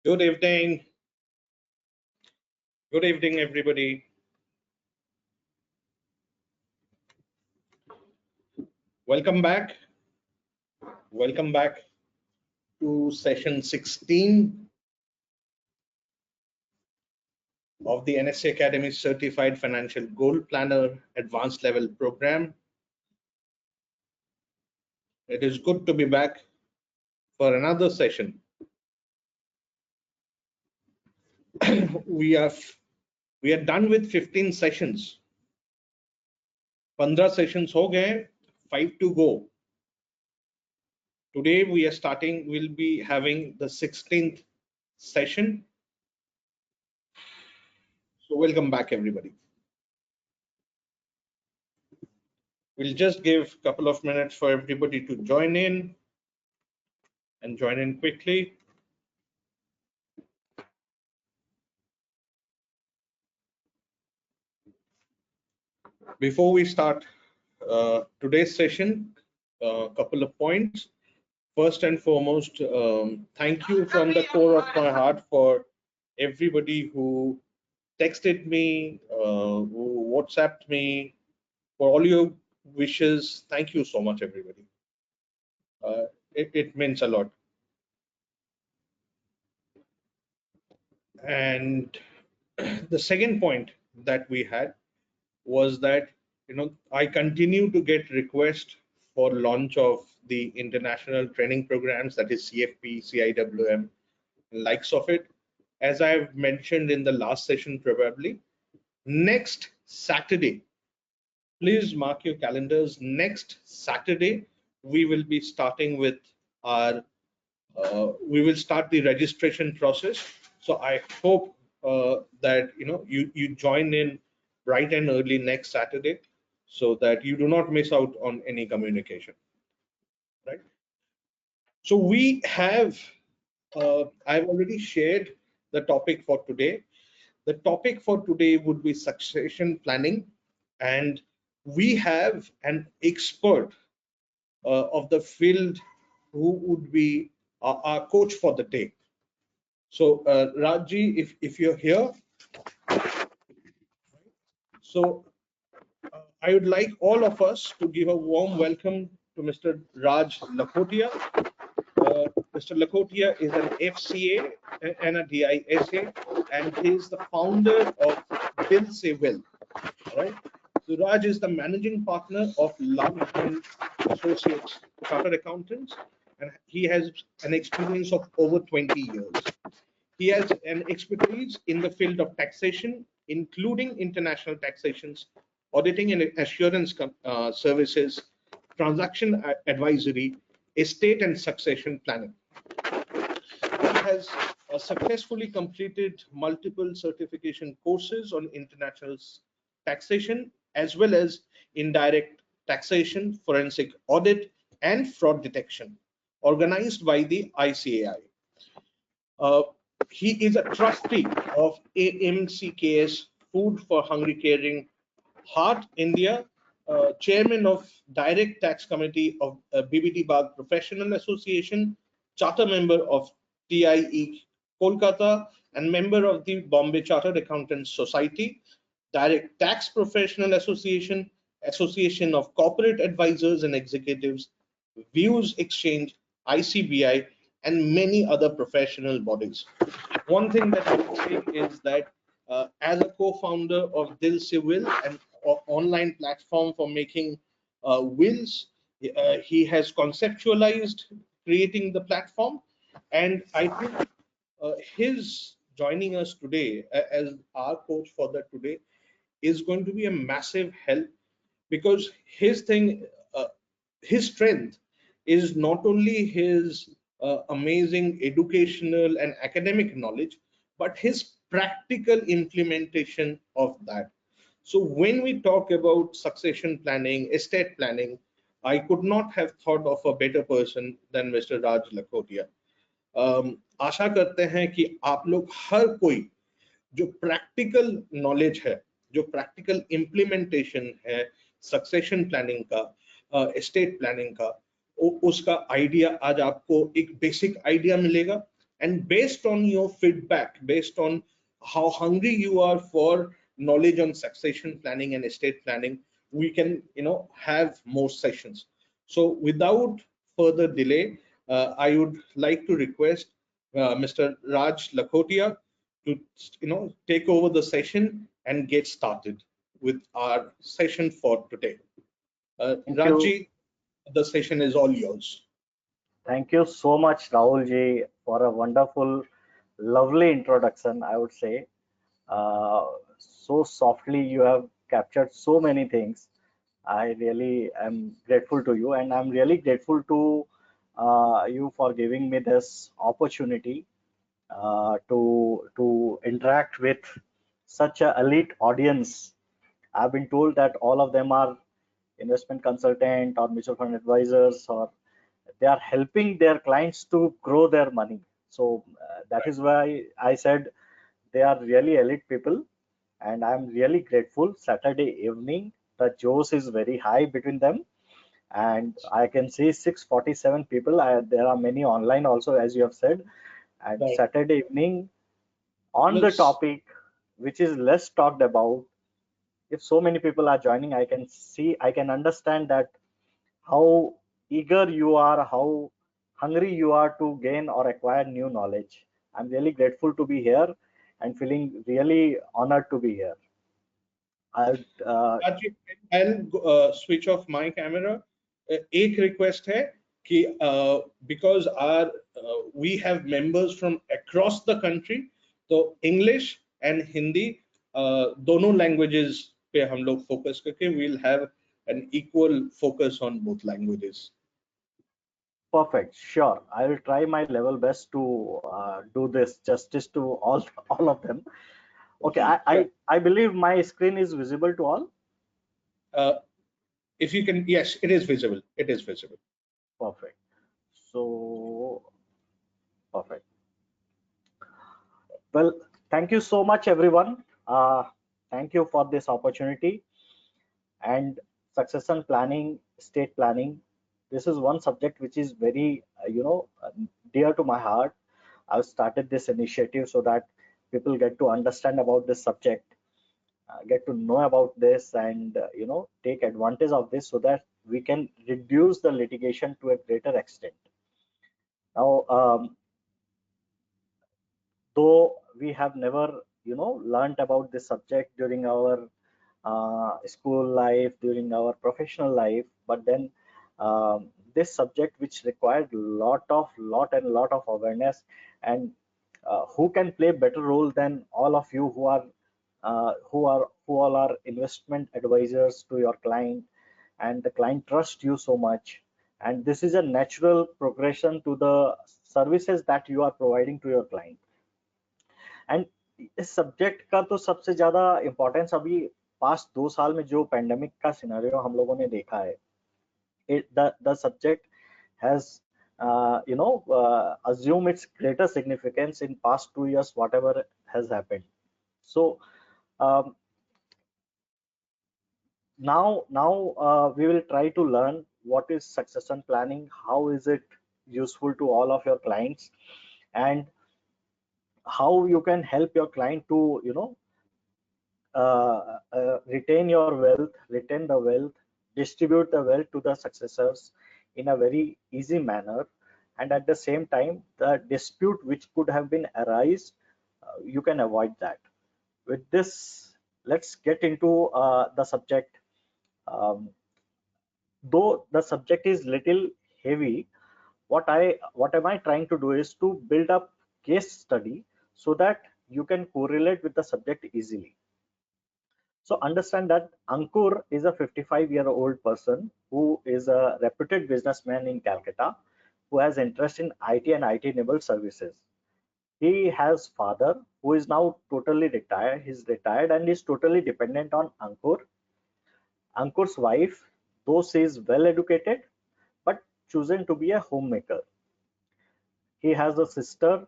Good evening. Good evening, everybody. Welcome back. Welcome back to session 16 of the NSC Academy Certified Financial Goal Planner Advanced Level Program. It is good to be back for another session. we are done with 15 sessions. 15 sessions ho gaye, 5 to go. Today we'll be having the 16th session. So welcome back, everybody. We'll just give a couple of minutes for everybody to join in and join in quickly. Before we start today's session, a couple of points. First and foremost, thank you from the core of my heart for everybody who texted me, who WhatsApped me, for all your wishes. Thank you so much, everybody. It means a lot. And the second point that we had was that I continue to get requests for launch of the international training programs, that is CFP, CIWM, likes of it. As I've mentioned in the last session, probably next Saturday, please mark your calendars. Next Saturday, we will be starting with our we will start the registration process. So I hope that you join in bright and early next Saturday, so that you do not miss out on any communication, right? So we have I've already shared the topic for today. The topic for today would be succession planning, and we have an expert of the field who would be our coach for the day. So Rajji, if you're here, so I would like all of us to give a warm welcome to Mr. Raj Lakhotia. Mr. Lakhotia is an FCA and a DISA, and he is the founder of Bill Say Well. Right? So Raj is the managing partner of Love and Associates Chartered Accountants, and he has an experience of over 20 years. He has an expertise in the field of taxation, including international taxations, auditing and assurance services, transaction advisory, estate and succession planning. He has successfully completed multiple certification courses on international taxation, as well as indirect taxation, forensic audit, and fraud detection, organized by the ICAI. He is a trustee of AMCKS Food for Hungry Caring Heart India, chairman of Direct Tax Committee of BBT Bagh Professional Association, charter member of TIE Kolkata, and member of the Bombay Chartered Accountants Society, Direct Tax Professional Association, Association of Corporate Advisors and Executives, Views Exchange, ICBI, and many other professional bodies. One thing that I would say is that as a co-founder of Dil Se Will, an online platform for making wills, he has conceptualized creating the platform, and I think his joining us today as our coach for that today is going to be a massive help, because his thing, his strength is not only his amazing educational and academic knowledge, but his practical implementation of that. So when we talk about succession planning, estate planning, I could not have thought of a better person than Mr. Raj Lakhotia. आशा करते हैं कि आप लोग हर कोई जो practical knowledge है, जो practical implementation है सक्सेशन प्लानिंग का, एस्टेट प्लानिंग का, उसका आइडिया आज आपको एक बेसिक आइडिया मिलेगा, And based on your feedback, based on how hungry you are for knowledge on succession planning and estate planning, we can, have more sessions. So without further delay, I would like to request Mr. Raj Lakhotia to, take over the session and get started with our session for today. Thank you. Rajji, the session is all yours. Thank you so much, Rahul ji, for a wonderful, lovely introduction, I would say. Uh, so softly you have captured so many things. I really am grateful to you, and I'm really grateful to you for giving me this opportunity to interact with such a elite audience. I've been told that all of them are investment consultant or mutual fund advisors, or they are helping their clients to grow their money. So that is why I said they are really elite people, and I'm really grateful. Saturday evening, the Joes is very high between them, and I can see 647 people. There are many online also, as you have said. And Right. Saturday evening on the Let's topic which is less talked about, if so many people are joining, I can see, I can understand that how eager you are, how hungry you are to gain or acquire new knowledge. I'm really grateful to be here and feeling really honored to be here. I Ajit, I'll switch off my camera. एक request है कि because we have members from across the country, तो English and Hindi दोनों languages पे हम लोग focus करके we'll have an equal focus on both languages. Perfect, sure. I will try my level best to do this justice to all all of them. Okay, Sure. I believe my screen is visible to all. Uh, if you can, yes, it is visible. It is visible. Perfect. So perfect. Well, thank you so much, everyone. Thank you for this opportunity. And succession planning, estate planning, this is one subject which is very, dear to my heart. I've started this initiative so that people get to understand about this subject, get to know about this, and take advantage of this so that we can reduce the litigation to a greater extent. Now, though we have never learned about this subject during our school life, during our professional life, but then this subject which required lot of awareness, and who can play better role than all of you who all are investment advisors to your client, and the client trusts you so much, and this is a natural progression to the services that you are providing to your client. And इस subject का तो सबसे ज्यादा importance अभी past 2 साल में जो pandemic का सिनेरियो हम लोगों ने देखा है, the subject has assume its greater significance in past 2 years, whatever has happened. So um, now we will try to learn what is succession planning, how is it useful to all of your clients, and how you can help your client to retain your wealth, retain the wealth, distribute the wealth to the successors in a very easy manner, and at the same time, the dispute which could have been arise, you can avoid that. With this, let's get into the subject. Um, though the subject is little heavy, what am I trying to do is to build up case study so that you can correlate with the subject easily. So understand that Ankur is a 55-year-old person who is a reputed businessman in Calcutta who has interest in IT and IT-enabled services. He has father who is now totally retired. He's retired and is totally dependent on Ankur. Ankur's wife, though she is well educated, but chosen to be a homemaker. He has a sister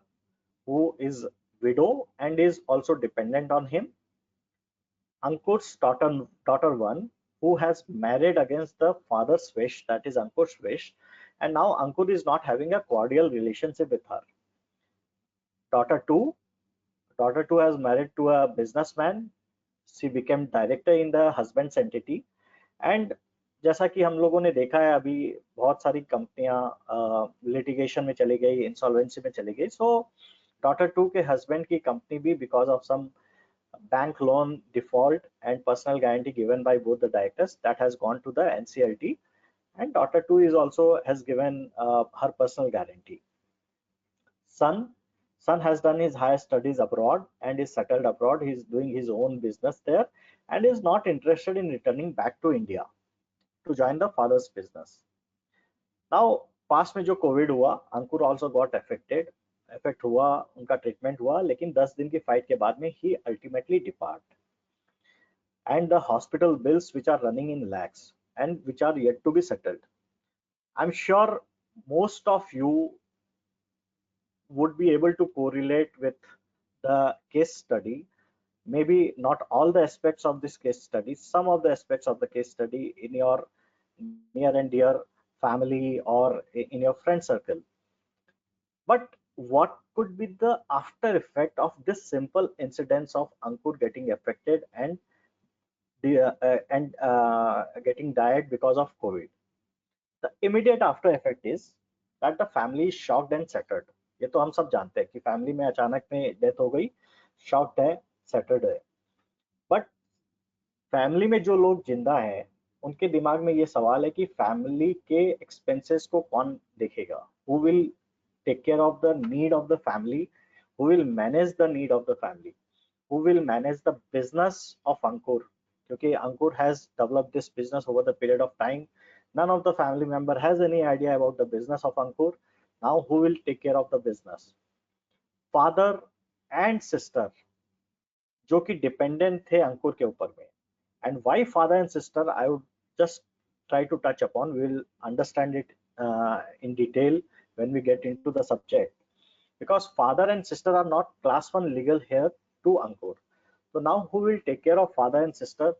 who is widow and is also dependent on him. Ankur's daughter one, who has married against the father's wish, that is Ankur's wish, and now Ankur is not having a cordial relationship with her. daughter 2 daughter 2 has married to a businessman. She became director in the husband's entity. And जैसा कि हम लोगों ने देखा है अभी बहुत सारी कंपनियां लिटिगेशन में चली गई, इंसॉल्वेंसी में चली गई. सो डॉटर 2 के हस्बैंड की कंपनी भी because of some bank loan default and personal guarantee given by both the directors that has gone to the NCLT, and daughter 2 is also has given her personal guarantee. Son has done his higher studies abroad and is settled abroad. He is doing his own business there and is not interested in returning back to India to join the father's business. Now, पास में जो Covid हुआ, अंकुर also got affected. Affect हुआ, उनका treatment हुआ, लेकिन 10 दिन की fight के बाद में he ultimately depart. And the hospital bills which are running in lakhs and which are yet to be settled. I'm sure most of you would be able to correlate with the case study. Maybe not all the aspects of this case study, some of the aspects of the case study in your near and dear family or in your friend circle. But what could be the after effect of this simple incidence of Ankur getting affected and getting died because of COVID? The immediate after effect is that the family is shocked and shattered. ये तो हम सब जानते हैं कि family में अचानक में डेथ हो गई, शॉक्ड है, सैटर्ड है. बट फैमिली में जो लोग जिंदा हैं उनके दिमाग में ये सवाल है कि फैमिली के एक्सपेंसेस को कौन देखेगा, who will take care of the need of the family, who will manage the need of the family, who will manage the business of Ankur, क्योंकि Ankur has developed this business over the period of time. None of the family member has any idea about the business of Ankur. Now who will take care of the business? Father and sister जो कि dependent थे अंकुर के ऊपर में. And why father and sister, I would just try to touch upon. We will understand it in detail when we get into the subject, because father and sister are not class 1 legal here to Ankur. So now who will take care of father and sister?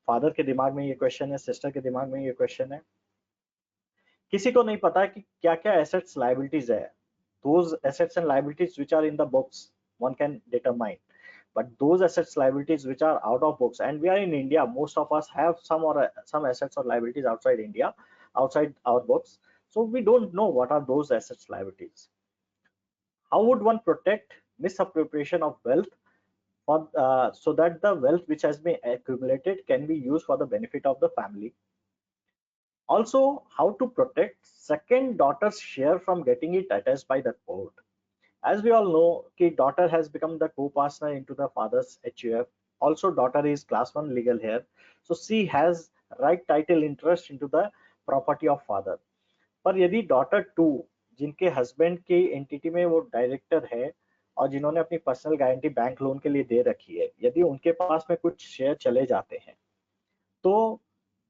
Father के दिमाग में ये question है, sister के दिमाग में ये question है. किसी को नहीं पता कि क्या क्या assets liabilities है. Those assets and liabilities which are in the books one can determine, but those assets liabilities which are out of books, and we are in India, most of us have some assets or liabilities outside India, outside our books, so we don't know what are those assets liabilities. How would one protect misappropriation of wealth so that the wealth which has been accumulated can be used for the benefit of the family? Also, how to protect second daughter's share from getting it attached by the court. As we all know, daughter has become the co-partner into the father's HUF. Also, daughter is class 1 legal here, so she has right title interest into the property of father. पर यदि daughter 2 जिनके husband के entity में वो director है और जिन्होंने अपनी पर्सनल गारंटी बैंक लोन के लिए दे रखी है, यदि उनके पास में कुछ शेयर चले जाते हैं तो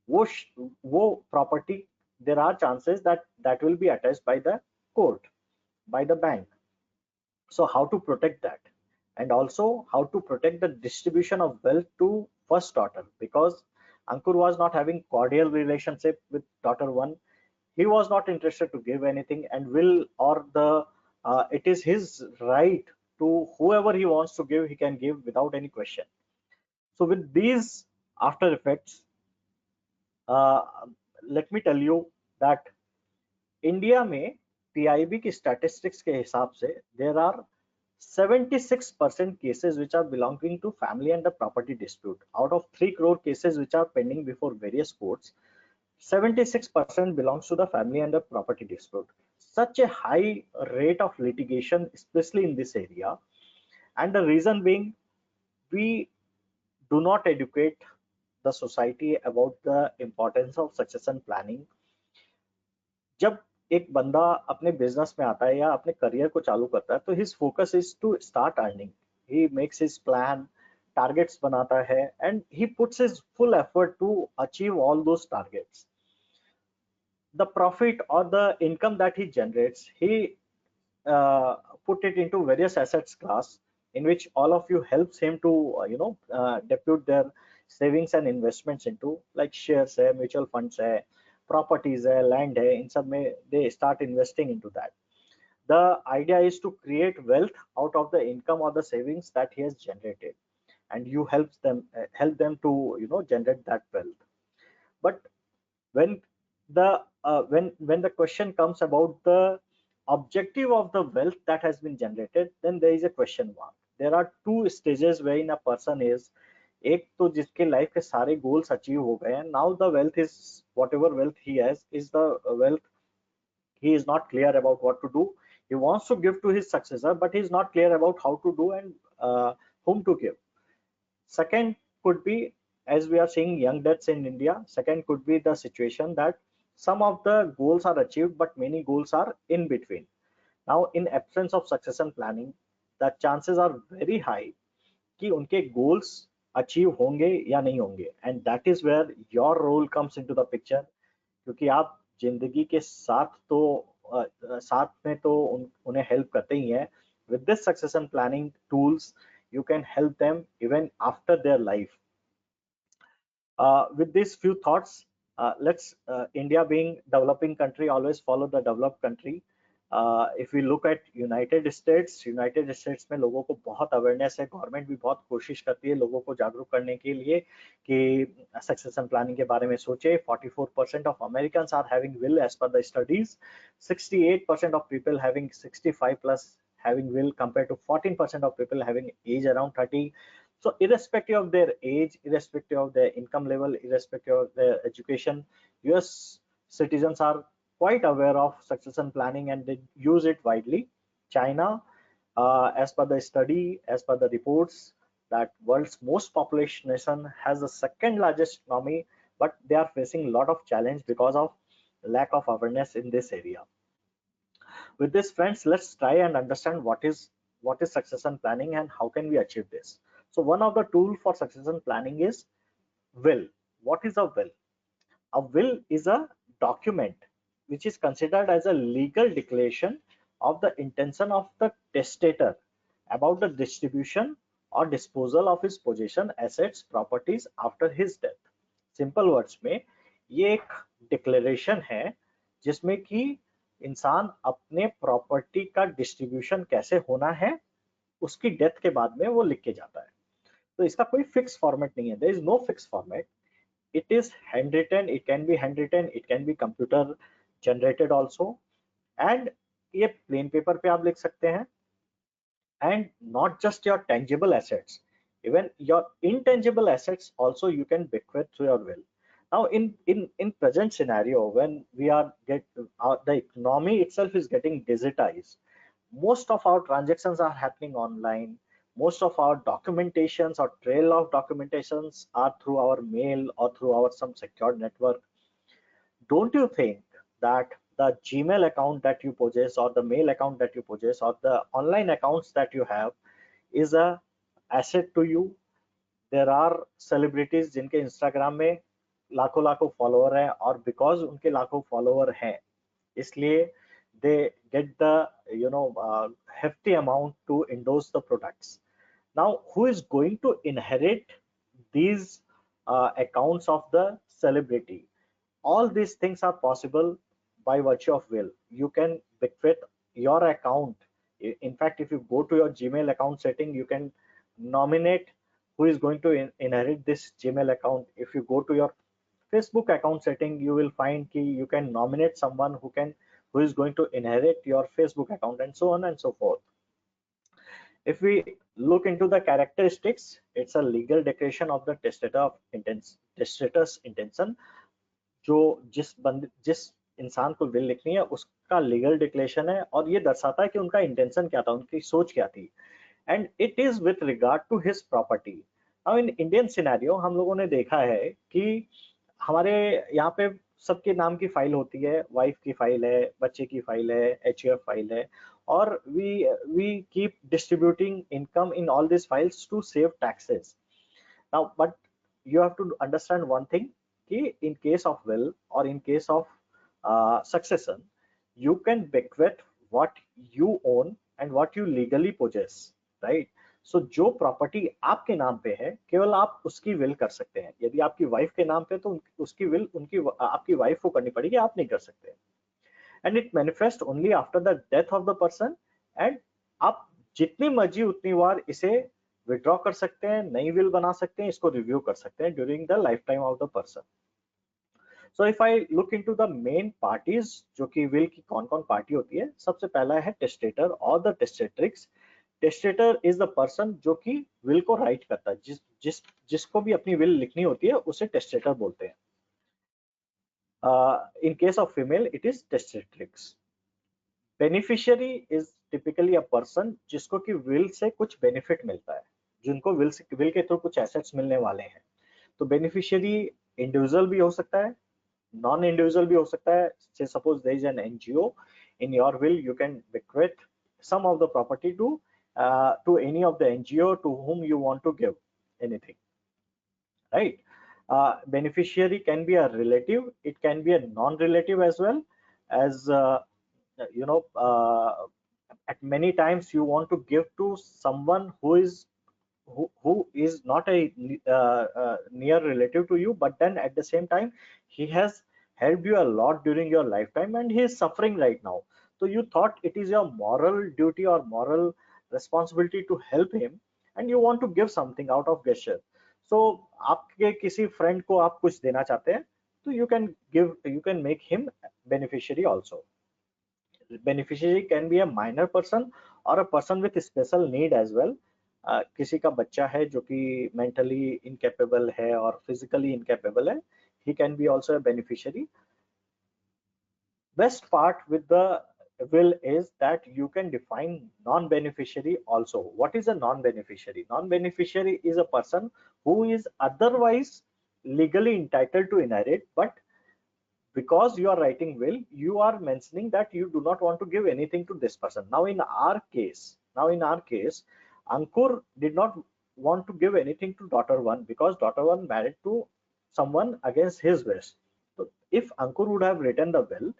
वो property, there are chances that will be attached by the court, by the bank. So how to protect that, and also how to protect the distribution of wealth to first daughter, because Ankur was not having cordial relationship with daughter 1. He was not interested to give anything, and will or the it is his right to whoever he wants to give, he can give without any question. So with these after effects, uh, let me tell you that India में PIB की statistics के हिसाब से there are 76% cases which are belonging to family and the property dispute. Out of 3 crore cases which are pending before various courts, 76% belongs to the family and the property dispute. Such a high rate of litigation, especially in this area, and the reason being, we do not educate the society about the importance of succession planning. जब एक बंदा अपने business में आता है या अपने career को चालू करता है तो his focus is to start earning. He makes his plan, targets बनाता है, and he puts his full effort to achieve all those targets. The profit और the income that he generates, he put it into various assets class in which all of you helps him to depute their savings and investments into, like shares है, mutual funds है, properties है, land है, इन सब में they start investing into that. The idea is to create wealth out of the income or the savings that he has generated, and you help them to generate that wealth. But when the question comes about the objective of the wealth that has been generated, then there is a question mark. There are two stages wherein a person is, एक तो जिसके life के सारे goals achieve हो गए हैं, now the wealth is what ever wealth he has is the wealth he is not clear about what to do. He wants to give to his successor, but he is not clear about how to do and whom to give. Second could be, as we are seeing young deaths in India, second could be the situation that some of the goals are achieved but many goals are in between. Now in absence of succession planning, the chances are very high कि उनके goals achieve होंगे या नहीं होंगे, and that is where your role comes into the picture. क्योंकि आप जिंदगी के साथ तो साथ में तो उन्हें हेल्प करते ही हैं. With this succession planning tools, you can help them even after their life. With these few thoughts, let's India being developing country always follow the developed country. If we look at United States में लोगों को बहुत awareness है, government भी बहुत कोशिश करती है लोगों को जागरूक करने के लिए कि सक्सेशन प्लानिंग के बारे में सोचे. 44% of Americans are having will as per the studies. 68% of people having 65 plus having will compared to 14% of people having age around 30. So irrespective of their age, irrespective of their income level, irrespective of their education, US citizens are quite aware of succession planning and they use it widely. China, as per the study, as per the reports, that world's most populous nation has the second largest economy, but they are facing a lot of challenge because of lack of awareness in this area. With this, friends, let's try and understand what is succession planning and how can we achieve this. So one of the tool for succession planning is will. What is a will? A will is a document which is considered as a legal declaration of the intention of the testator about the distribution or disposal of his possession, assets, properties after his death. Simple words में ये एक declaration है जिसमें कि इंसान अपने property का distribution कैसे होना है उसकी डेथ के बाद में वो लिख के जाता है. तो इसका कोई फिक्स फॉर्मेट नहीं है. There is no fix format. It is handwritten, it can be handwritten, it can be computer generated also, and ये plain paper पे आप लिख सकते हैं. And not just your tangible assets, even your intangible assets also you can bequeath through your will. Now in present scenario, when we are the economy itself is getting digitized, most of our transactions are happening online. Most of our documentations or trail of documentations are through our mail or through our some secured network. Don't you think that the Gmail account that you possess or the mail account that you possess or the online accounts that you have is a asset to you? There are celebrities जिनके Instagram में लाखों लाखों follower हैं और because उनके लाखों follower हैं इसलिए they get the hefty amount to endorse the products. Now who is going to inherit these accounts of the celebrity? All these things are possible by virtue of will. You can bequeath your account. In fact, if you go to your Gmail account setting, you can nominate who is going to inherit this Gmail account. If you go to your Facebook account setting, you will find you can nominate someone who is going to inherit your Facebook account, and so on and so forth. If we look into the characteristics, it's a legal declaration of the testator's intention. जो जिस इंसान को will लिखनी है उसका legal declaration है और ये दर्शाता है कि उनका इंटेंशन क्या था, उनकी सोच क्या थी. And it is with regard to his property. Now in Indian scenario हम लोगों ने देखा है कि हमारे यहाँ पे सबके नाम की फाइल होती है, वाइफ की फाइल है, बच्चे की फाइल है, एचयूएफ फाइल है, और we keep distributing income in all this files to save taxes. Now but you have to understand one thing, in case of will or in case of succession, you can bequeath what you own and what you legally possess, right? So जो property आपके नाम पे है केवल आप उसकी will कर सकते हैं. यदि आपकी वाइफ के नाम पे तो उसकी विल आपकी वाइफ को करनी पड़ेगी, आप नहीं कर सकते. and it manifests only after the death of the person, and आप जितनी मर्जी उतनी बार इसे विड्रॉ कर सकते हैं, नई विल बना सकते हैं, इसको रिव्यू कर सकते हैं during the life time of the person. So if I look into the main parties, जो कि विल की कौन कौन पार्टी होती है, सबसे पहला है टेस्टेटर और the testatrix. Testator is the person जो कि विल को राइट करता है, जिसको भी अपनी विल लिखनी होती है उसे टेस्टेटर बोलते हैं. In case of female, it is testatrix. Beneficiary is typically a person जिसको कि will से कुछ benefit मिलता है, जिनको will के थ्रू कुछ assets मिलने वाले हैं. तो beneficiary individual भी हो सकता है, non individual भी हो सकता है. Say suppose there is an NGO, in your will you can bequeath some of the property to any of the NGO to whom you want to give anything, right? Beneficiary can be a relative, it can be a non-relative as well, as you know, at many times you want to give to someone who is not a near relative to you, but then at the same time he has helped you a lot during your lifetime and he is suffering right now. So you thought it is your moral duty or moral responsibility to help him, and you want to give something out of gesture. So आपके किसी friend को आप कुछ देना चाहते हैं, तो you can make him beneficiary also. Beneficiary can be a minor person or a person with special need as well. किसी का बच्चा है जो कि mentally incapable है और physically incapable है, he can be also a beneficiary. Best part with the will is that you can define non-beneficiary also. What is a non-beneficiary? Non-beneficiary is a person who is otherwise legally entitled to inherit, but because you are writing will, you are mentioning that you do not want to give anything to this person. Now in our case, Ankur did not want to give anything to daughter one because daughter one married to someone against his wish. So if Ankur would have written the will,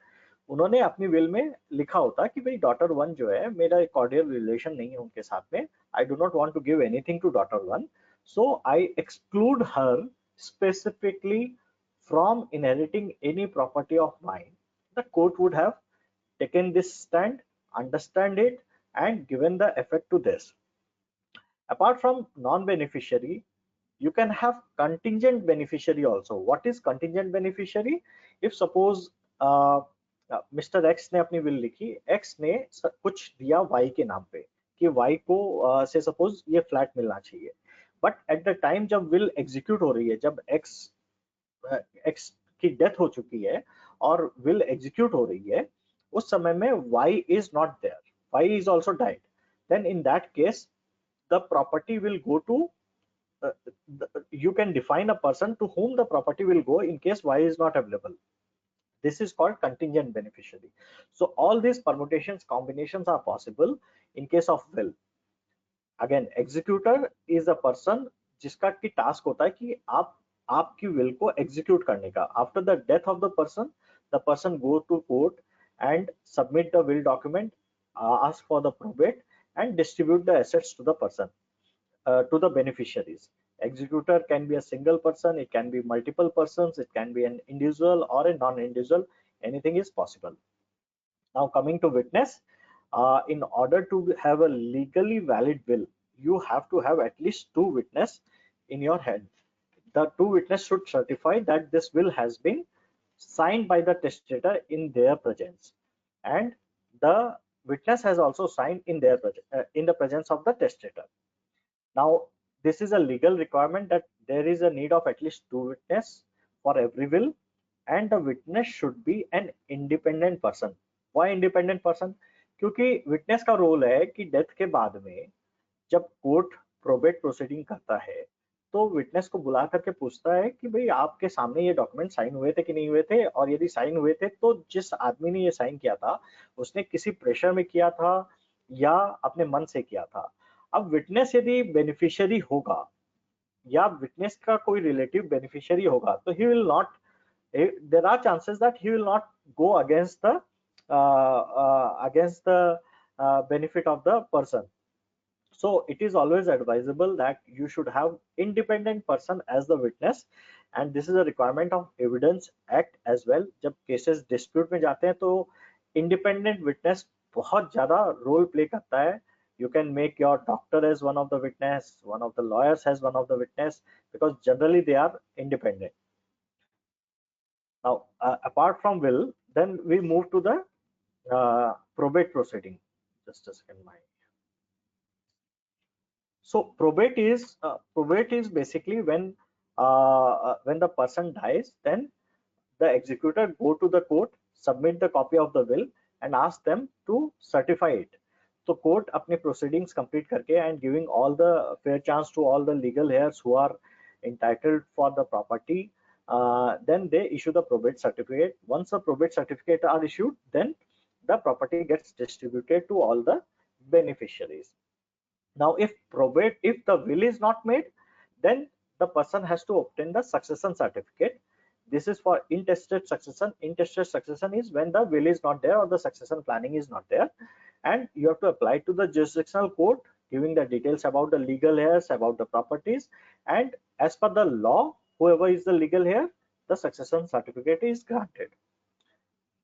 उन्होंने अपनी will में लिखा होता कि भाई daughter one जो है, मेरा कॉर्डियल रिलेशन नहीं है उनके साथ में, I do not want to give anything to daughter one, so I exclude her specifically from inheriting any property of mine. The court would have taken this stand, understand it, and given the effect to this. Apart from non-beneficiary, you can have contingent beneficiary also. What is contingent beneficiary? If suppose mister x ने अपनी will लिखी, x ने कुछ दिया Y के नाम पे कि वाई को से सपोज ये फ्लैट मिलना चाहिए, बट एट द टाइम जब विल एग्जीक्यूट हो रही है, जब एक्स की डेथ हो चुकी है और विल एग्जीक्यूट हो रही है, उस समय में Y is not there, Y is also died, then in that case the property will go to you can define a person to whom the property will go in case Y is not available. This is called contingent beneficiary. So all these permutations, combinations are possible in case of will. Again, executor is a person जिसका की task होता है कि आपकी will को execute करने का. After the death of the person go to court and submit the will document, ask for the probate and distribute the assets to the person, to the beneficiaries. Executor can be a single person, it can be multiple persons, it can be an individual or a non-individual, anything is possible. Now coming to witness, in order to have a legally valid will, you have to have at least 2 witnesses in your head. The 2 witnesses should certify that this will has been signed by the testator in their presence, and the witness has also signed in their in the presence of the testator. Now this is a legal requirement that there is a need of at least 2 witnesses for every will, and the witness should be an independent person. Why independent person? क्योंकि witness का role है कि death के बाद में जब court probate proceeding करता है तो विटनेस को बुला करके पूछता है कि भाई आपके सामने ये डॉक्यूमेंट साइन हुए थे कि नहीं हुए थे, और यदि साइन हुए थे तो जिस आदमी ने ये साइन किया था उसने किसी प्रेशर में किया था या अपने मन से किया था. अब विटनेस यदि बेनिफिशियरी होगा या विटनेस का कोई रिलेटिव बेनिफिशियरी होगा तो he will not, there are chances that he will not go against the benefit of the person. So it is always advisable that you should have independent person as the witness, and this is a requirement of Evidence Act as well. जब cases dispute में जाते हैं तो independent witness बहुत ज्यादा role play करता है. You can make your doctor as one of the witness, one of the lawyers as one of the witness, because generally they are independent. Now, apart from will, then we move to the probate proceeding. Just a second, my. So probate is basically when the person dies, then the executor go to the court, submit the copy of the will, and ask them to certify it. So court अपने proceedings complete करके and giving all the fair chance to all the legal heirs who are entitled for the property, then they issue the probate certificate. Once the probate certificate are issued, then the property gets distributed to all the beneficiaries. Now, if the will is not made, then the person has to obtain the succession certificate. This is for intestate succession. Intestate succession is when the will is not there or the succession planning is not there, and you have to apply to the jurisdictional court, giving the details about the legal heirs, about the properties, and as per the law, whoever is the legal heir, the succession certificate is granted.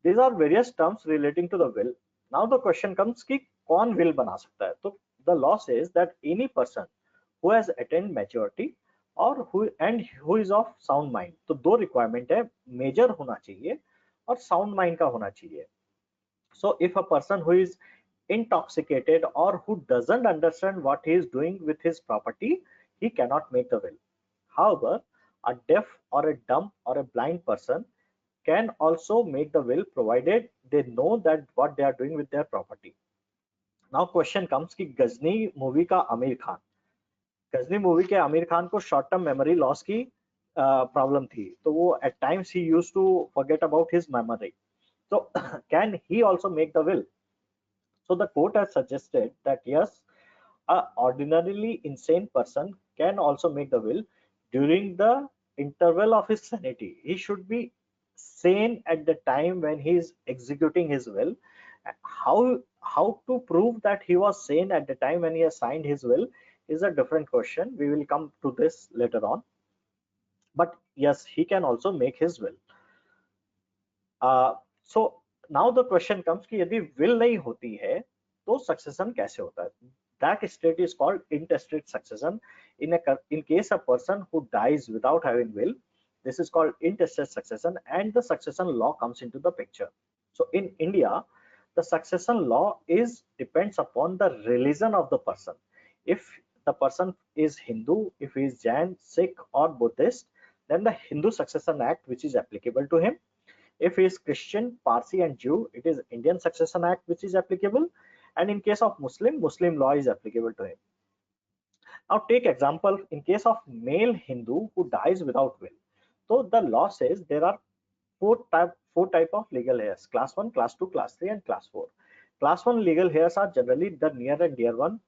These are various terms relating to the will. Now the question comes कि कौन will बना सकता है? तो the law says that any person who has attained maturity or who is of sound mind. तो दो requirement है, major होना चाहिए और sound mind का होना चाहिए. So if a person who is intoxicated or who doesn't understand what he is doing with his property, he cannot make the will. However, a deaf or a dumb or a blind person can also make the will provided they know that what they are doing with their property. Now question comes कि Ghazni movie का आमिर खान को short term memory loss की problem थी, तो वो at times he used to forget about his memory. So can he also make the will? So the court has suggested that yes, a ordinarily insane person can also make the will during the interval of his sanity. He should be sane at the time when he is executing his will. How to prove that he was sane at the time when he has signed his will is a different question. We will come to this later on. But yes, he can also make his will. So now the question comes कि यदि will नहीं होती है तो succession कैसे होता है? That state is called intestate succession. In case a person who dies without having will, this is called intestate succession, and the succession law comes into the picture. So in India, the succession law depends upon the religion of the person. If the person is Hindu, if he is Jain, Sikh or Buddhist, then the Hindu Succession Act which is applicable to him. If he is Christian, Parsi and Jew, it is Indian Succession Act which is applicable, and in case of Muslim law is applicable to him. Now take example in case of male Hindu who dies without will. So the law says there are four type of legal heirs: class 1, class 2, class 3 and class 4. Class 1 legal heirs are generally the near and dear one.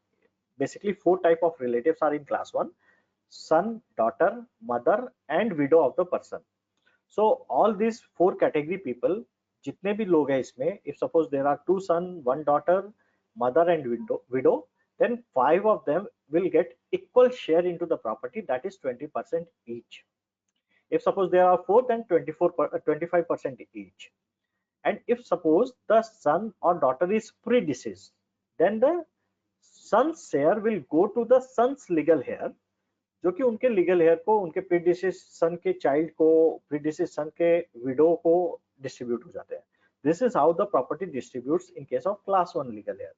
Basically 4 type of relatives are in class 1: son, daughter, mother and widow of the person. So all these 4 category people, जितने भी लोग हैं इसमें, if suppose there are 2 son, 1 daughter, mother and widow, then 5 of them will get equal share into the property, that is 20% each. If suppose there are 4, then 25% each. And if suppose the son or daughter is predeceased, then the son's share will go to the son's legal heir, जो कि उनके legal hair को उनके प्रीडिसेस सन के child को, प्रीडिसेस सन के window को distribute हो जाते हैं. This is how the property distributes in case of class 1 legal heir.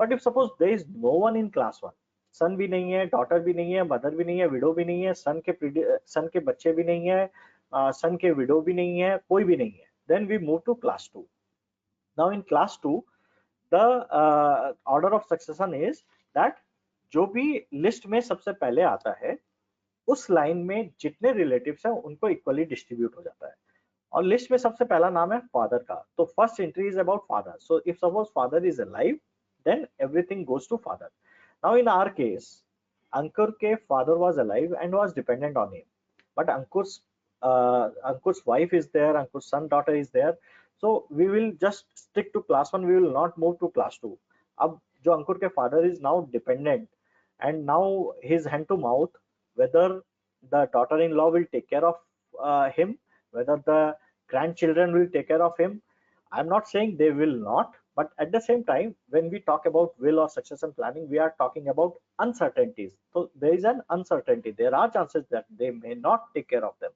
But if suppose there is no one in class 1, son भी नहीं है, डॉटर भी नहीं है, मदर भी नहीं है, विडो भी नहीं है, सन के बच्चे भी नहीं है, सन के विडो भी नहीं है, कोई भी नहीं है, then we move to class 2. Now in class 2 the order of succession is that जो भी लिस्ट में सबसे पहले आता है उस लाइन में जितने रिलेटिव्स हैं उनको इक्वली डिस्ट्रीब्यूट हो जाता है. और लिस्ट में सबसे पहला नाम है फादर का, तो first entry is about father. So if suppose father is alive, then everything goes to father. Now in our case, Ankur के father was alive and was dependent on him, but Ankur's wife is there, Ankur's son daughter is there, so we will just stick to class 1, we will not move to class 2. अब जो अंकुर के father is now dependent and now his hand to mouth, whether the daughter-in-law will take care of him, whether the grandchildren will take care of him, I'm not saying they will not, but at the same time, when we talk about will or succession planning, we are talking about uncertainties. So there is an uncertainty. There are chances that they may not take care of them.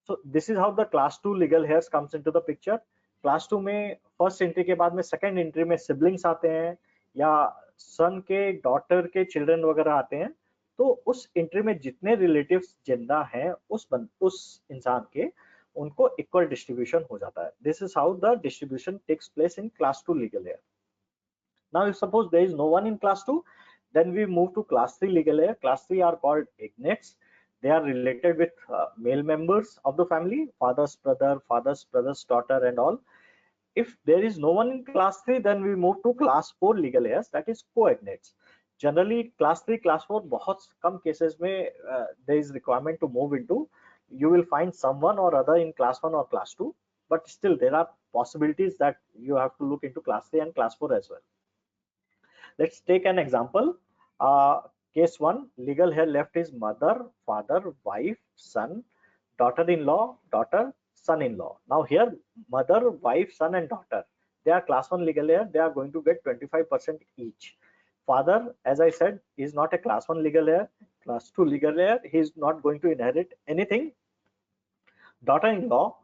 So this is how the class 2 legal heirs comes into the picture. Class 2 में first entry के बाद में second entry में siblings आते हैं या सन के daughter के चिल्ड्रन वगैरह आते हैं, तो उस एंट्री में जितने रिलेटिव्स जिंदा हैं उस इंसान के, उनको इक्वल डिस्ट्रीब्यूशन हो जाता है. This is how the distribution takes place in class 2 legal heir. Now if suppose there is no one in class 2, then we move to class 3 legal heir. Class 3 are called ignates. They are related with male members of the family, father's brother, father's brother's daughter and all. If there is no one in class 3, then we move to class 4 legal heirs, that is co-ignates. Generally class 3 class 4 बहुत कम cases में there is requirement to move into. You will find someone or other in class 1 or class 2, but still there are possibilities that you have to look into class 3 and class 4 as well. Let's take an example. Case 1, legal heir left is mother, father, wife, son, daughter-in-law, daughter, son-in-law. Now here, mother, wife, son and daughter, they are class 1 legal heir. They are going to get 25% each. Father, as I said, is not a class 1 legal heir. Class 2 legal heir, he is not going to inherit anything. Daughter-in-law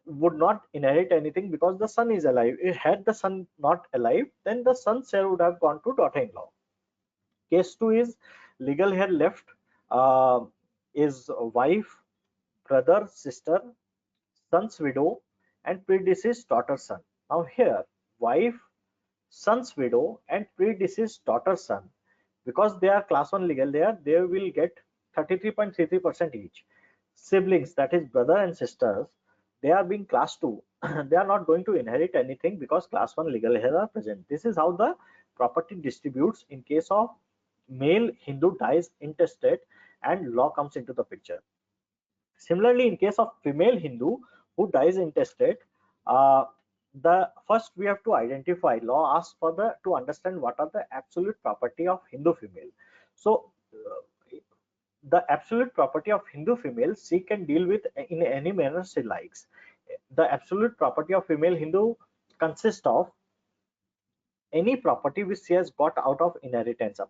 would not inherit anything because the son is alive. Had the son not alive, then the son's share would have gone to daughter-in-law. Case 2 is legal heir left is wife, brother, sister, son's widow and predeceased daughter's son. Now here, wife, son's widow and predeceased daughter's son, because they are class 1 legal heir, they will get 33.33% each. Siblings, that is brother and sisters, they are being class 2. They are not going to inherit anything because class 1 legal heirs are present. This is how the property distributes in case of male Hindu dies intestate and law comes into the picture. Similarly, in case of female Hindu who dies intestate, the first we have to identify, law asks for the to understand what are the absolute property of Hindu female. So the absolute property of Hindu female she can deal with in any manner she likes. The absolute property of female Hindu consists of any property which she has got out of inheritance.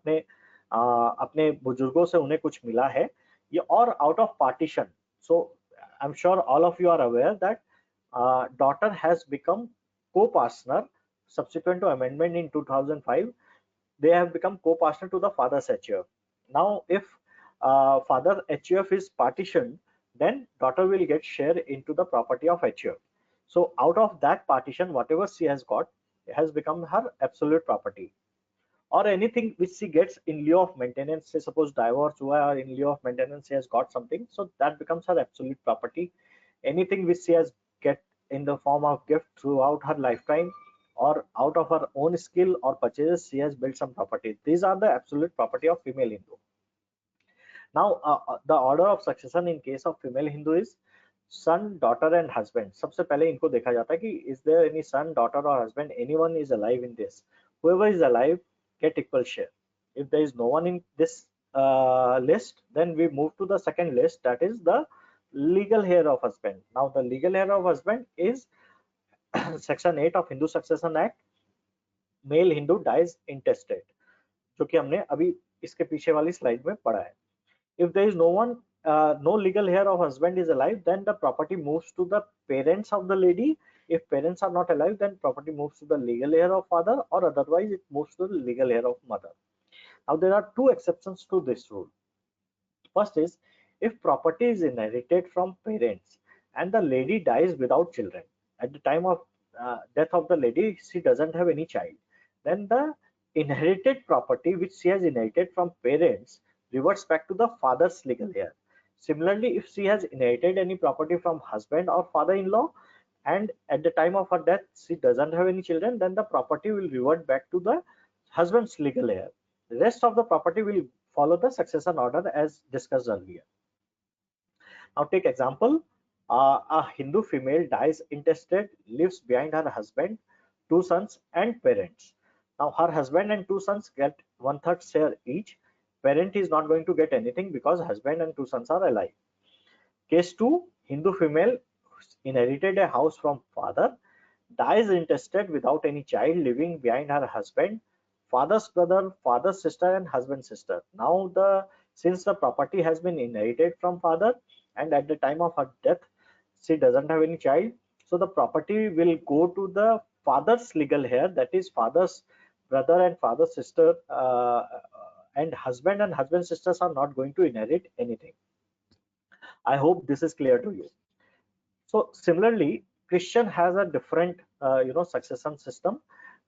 अपने बुजुर्गों से उन्हें कुछ मिला है, ये और out of partition. So I'm sure all of you are aware that daughter has become co-partner subsequent to amendment in 2005. They have become co-partner to the father's HUF. Now if father HUF is partitioned, then daughter will get share into the property of HUF. So out of that partition, whatever she has got has become her absolute property. Or anything which she gets in lieu of maintenance, say suppose divorce hua or in lieu of maintenance she has got something, so that becomes her absolute property. Anything which she has get in the form of gift throughout her lifetime or out of her own skill or purchases, she has built some property. These are the absolute property of female Hindu. Now the order of succession in case of female Hindu is son, daughter and husband. सबसे पहले इनको देखा जाता है कि is there any son, daughter or husband, anyone is alive in this. Whoever is alive get equal share. If there is no one in this list, then we move to the second list, that is the legal heir of husband. Now the legal heir of husband is section 8 of Hindu Succession Act. Male Hindu dies intestate, जो कि हमने अभी इसके पीछे वाली slide में पढ़ा है. If there is no one, no legal heir of husband is alive, then the property moves to the parents of the lady. If parents are not alive, then property moves to the legal heir of father, or otherwise it moves to the legal heir of mother. Now there are two exceptions to this rule. First is if property is inherited from parents and the lady dies without children. At the time of death of the lady, she doesn't have any child. Then the inherited property which she has inherited from parents reverts back to the father's legal heir. Similarly, if she has inherited any property from husband or father-in-law and at the time of her death she doesn't have any children, then the property will revert back to the husband's legal heir. The rest of the property will follow the succession order as discussed earlier. Now take example, a Hindu female dies intestate, leaves behind her husband, two sons and parents. Now her husband and two sons get 1/3 share each. Parent is not going to get anything because husband and two sons are alive. Case 2, Hindu female inherited a house from father, dies intestate without any child leaving behind her husband, father's brother, father's sister, and husband's sister. Now since the property has been inherited from father, and at the time of her death she doesn't have any child, so the property will go to the father's legal heir, that is father's brother and father's sister, and husband sisters are not going to inherit anything. I hope this is clear to you. So similarly, Christian has a different succession system.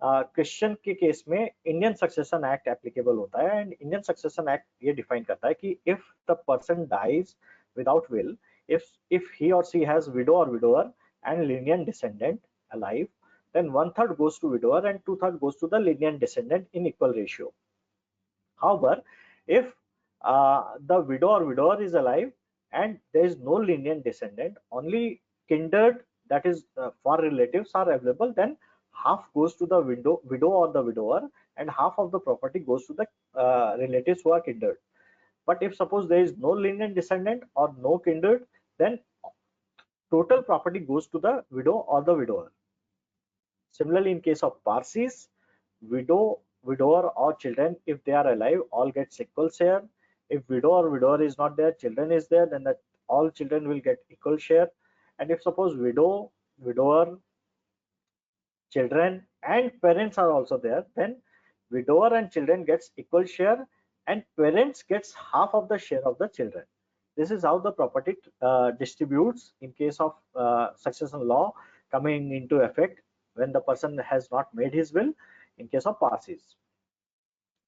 Christian के case में Indian succession act applicable होता है, and Indian succession act ये define करता है कि if the person dies without will, if he or she has widow or widower and lineal descendant alive, then 1/3 goes to widower and 2/3 goes to the lineal descendant in equal ratio. However, if the widow or widower is alive and there is no lineal descendant, only kindred, that is far relatives are available, then half goes to the widow or the widower, and half of the property goes to the relatives who are kindred. But if suppose there is no lineal descendant or no kindred, then total property goes to the widow or the widower. Similarly, in case of Parsis, widower or children, if they are alive, all get equal share. If widow or widower is not there, children is there, then all children will get equal share. And if suppose widower, children, and parents are also there, then widower and children gets equal share, and parents gets half of the share of the children. This is how the property distributes in case of succession law coming into effect when the person has not made his will, in case of Parsis.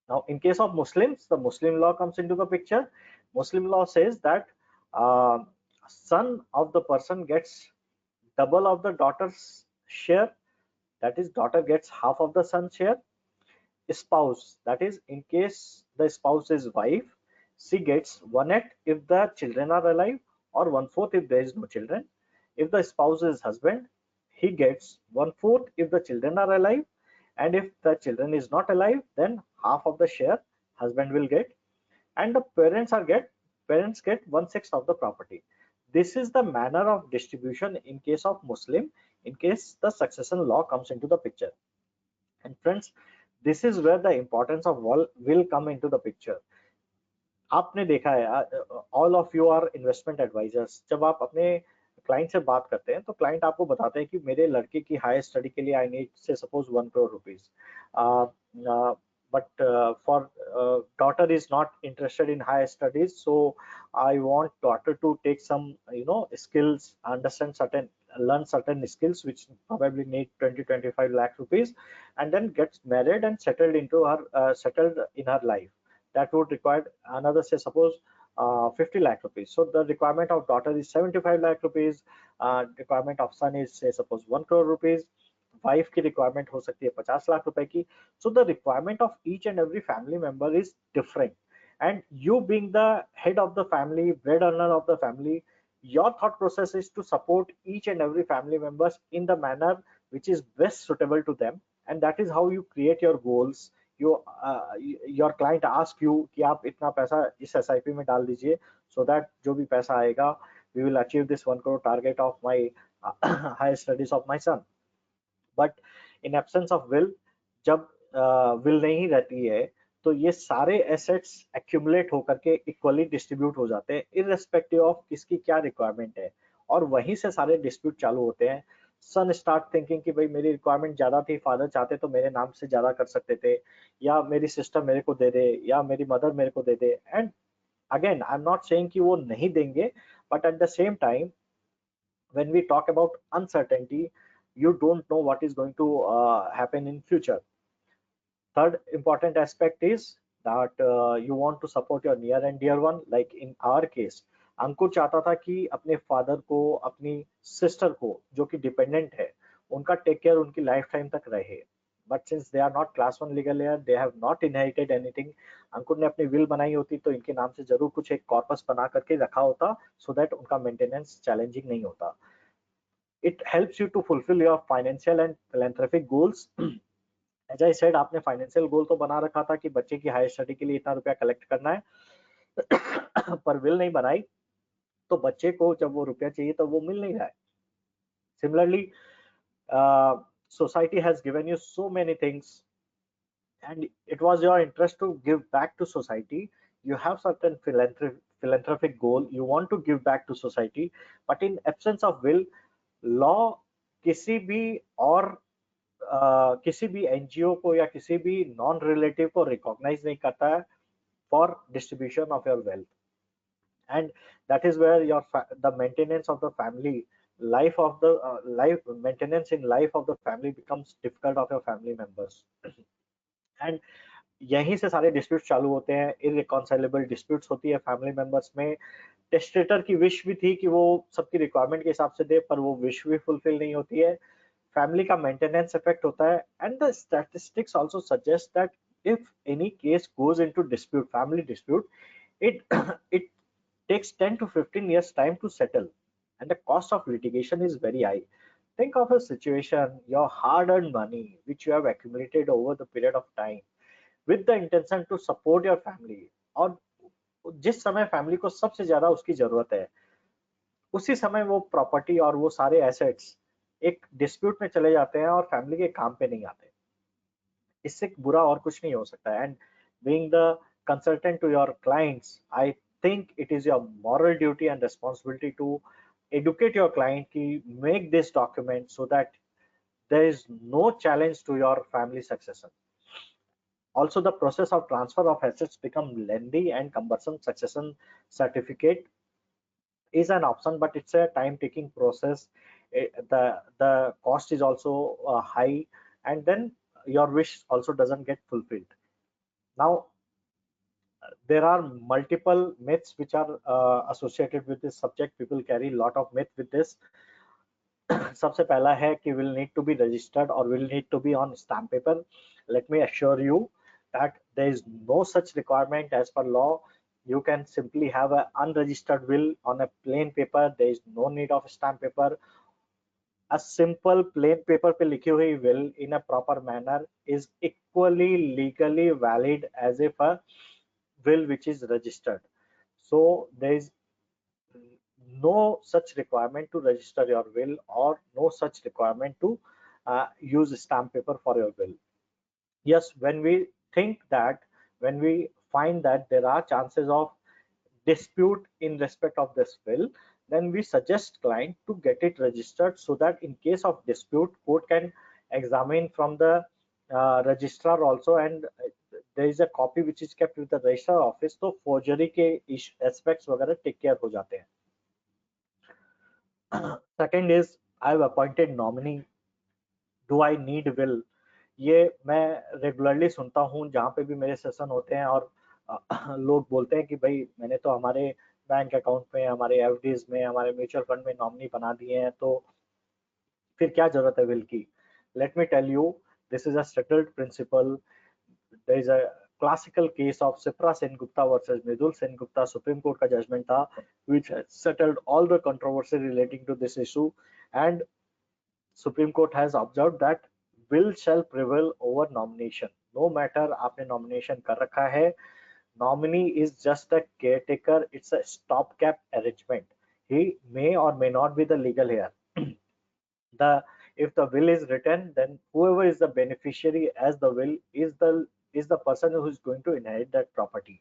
Now, in case of Muslims, the Muslim law comes into the picture. Muslim law says that son of the person gets double of the daughter's share, that is daughter gets half of the son's share. Spouse, that is in case the spouse is wife, she gets 1/8 if the children are alive, or 1/4 if there is no children. If the spouse is husband, he gets 1/4 if the children are alive, and if the children is not alive, then half of the share husband will get, and the parents get 1/6 of the property. This is the manner of distribution in case of Muslim, in case the succession law comes into the picture. And friends, this is where the importance of will come into the picture. आपने देखा है, all of you are investment advisors, जब आप अपने client से बात करते हैं तो क्लाइंट आपको बताते हैं कि मेरे लड़के की हायर स्टडी के लिए आई नीड से suppose 1 crore rupees, but for daughter is not interested in higher studies, so I want daughter to take some skills, learn certain skills which probably need 20-25 lakh rupees, and then gets married and settled in her life. That would require another, say suppose 50 lakh rupees. So the requirement of daughter is 75 lakh rupees. Requirement of son is, say suppose 1 crore rupees. Wife की requirement हो सकती है 50 लाख रुपए की. So the requirement of each and every family member is different, and you being the head of the family, bread earner of the family, your thought process is to support each and every family members in the manner which is best suitable to them, and that is how you create your goals. Your client ask you कि आप इतना पैसा इस SIP में डाल दीजिए, so that जो भी पैसा आएगा we will achieve this 1 crore target of my higher studies of my son. But in absence of will, जब will नहीं रहती है तो ये सारे एसेट्स एक्यूमुलेट होकर के इक्वली डिस्ट्रीब्यूट हो जाते हैं इररेस्पेक्टिव ऑफ किसकी क्या रिक्वायरमेंट है, और वहीं से सारे डिस्प्यूट चालू होते हैं. सन स्टार्ट थिंकिंग कि भाई मेरी रिक्वायरमेंट ज्यादा थी, फादर चाहते तो मेरे नाम से ज्यादा कर सकते थे, या मेरी सिस्टर मेरे को दे दे, या मेरी मदर मेरे को दे दे. And again I am not saying कि वो नहीं देंगे, but at the same time when we talk about uncertainty, you don't know what is going to happen in future. Third important aspect is that you want to support your near and dear one. Like in our case, अंकुर चाहता था कि अपने father को, अपनी sister को जो कि dependent है, उनका टेक केयर उनकी लाइफ टाइम तक रहे. But since they are not class 1 legal heir, they have not inherited anything. Ankur ने अपनी विल बनाई होती तो इनके नाम से जरूर कुछ एक कॉर्पस बना करके रखा होता, सो दैट उनका मेंटेनेंस चैलेंजिंग नहीं होता. It helps you to fulfill your financial and philanthropic goals. As I said, आपने फाइनेंशियल गोल तो बना रखा था कि बच्चे की हायर स्टडी के लिए इतना रुपया कलेक्ट करना है, पर विल नहीं बनाई तो बच्चे को जब वो रुपया चाहिए तो वो मिल नहीं रहा है. Similarly, society has given you so many things, and it was your interest to give back to society. You have certain philanthropic goal, you want to give back to society, but in absence of will, law किसी भी और किसी भी NGO को या किसी भी non relative को रिकॉग्नाइज नहीं करता है for distribution of your wealth. And that is where the maintenance of the family life of the life maintenance in life of the family becomes difficult of your family members. And यहीं से सारे dispute चालू होते हैं. इररिकॉन्सिलेबल disputes होती है family members में. Testator की विश भी थी कि वो सबकी रिक्वायरमेंट के हिसाब से दे, पर वो विश भी फुलफिल नहीं होती है. फैमिली का मेंटेनेंस इफेक्ट होता है. And the statistics also suggest that if any case goes into dispute, family dispute, it it takes 10 to 15 years time to settle, and the cost of litigation is very high. Think of a situation, your hard earned money which you have accumulated over the period of time with the intention to support your family, और जिस समय family को सबसे ज्यादा उसकी जरूरत है, उसी समय वो प्रॉपर्टी और वो सारे एसेट्स एक डिस्प्यूट में चले जाते हैं और फैमिली के काम पे नहीं आते. इससे बुरा और कुछ नहीं हो सकता है. And being the consultant to your clients, I think it is your moral duty and responsibility to educate your client to make this document so that there is no challenge to your family succession. Also, the process of transfer of assets become lengthy and cumbersome. Succession certificate is an option, but it's a time-taking process. The cost is also high, and then your wish also doesn't get fulfilled. Now, there are multiple myths which are associated with this subject. People carry a lot of myth with this. सबसे पहला है कि will need to be registered or will need to be on stamp paper. Let me assure you that there is no such requirement as per law. You can simply have an unregistered will on a plain paper. There is no need of stamp paper. A simple plain paper पे लिखी हुई will in a proper manner is equally legally valid as if a will which is registered. So there is no such requirement to register your will or no such requirement to use stamp paper for your will. Yes, when we think that, when we find that there are chances of dispute in respect of this will, then we suggest client to get it registered so that in case of dispute, court can examine from the registrar also, and there is a copy which is kept with the registrar office, तो forgery के aspects वगैरह take care हो जाते हैं. Second is, I have appointed nominee. Do I need will? ये मैं regularly सुनता हूँ जहाँ पे भी मेरे सेशन होते हैं, और लोग बोलते हैं कि भाई मैंने तो हमारे बैंक अकाउंट में, हमारे एफडीज में, हमारे म्यूचुअल फंड में नॉमिनी बना दिए हैं, तो फिर क्या जरूरत है विल की. Let me tell you, this is a settled principle. There is a classical case of Sipra Sengupta versus Mridul Sengupta. Supreme Court का जजमेंट था which settled all the controversy relating to this issue, and Supreme Court has observed that will shall prevail over nomination. No matter आपने nomination कर रखा है, nominee is just a caretaker. It's a stopgap arrangement. He may or may not be the legal heir. If the will is written, then whoever is the beneficiary as the will is the person who is going to inherit that property.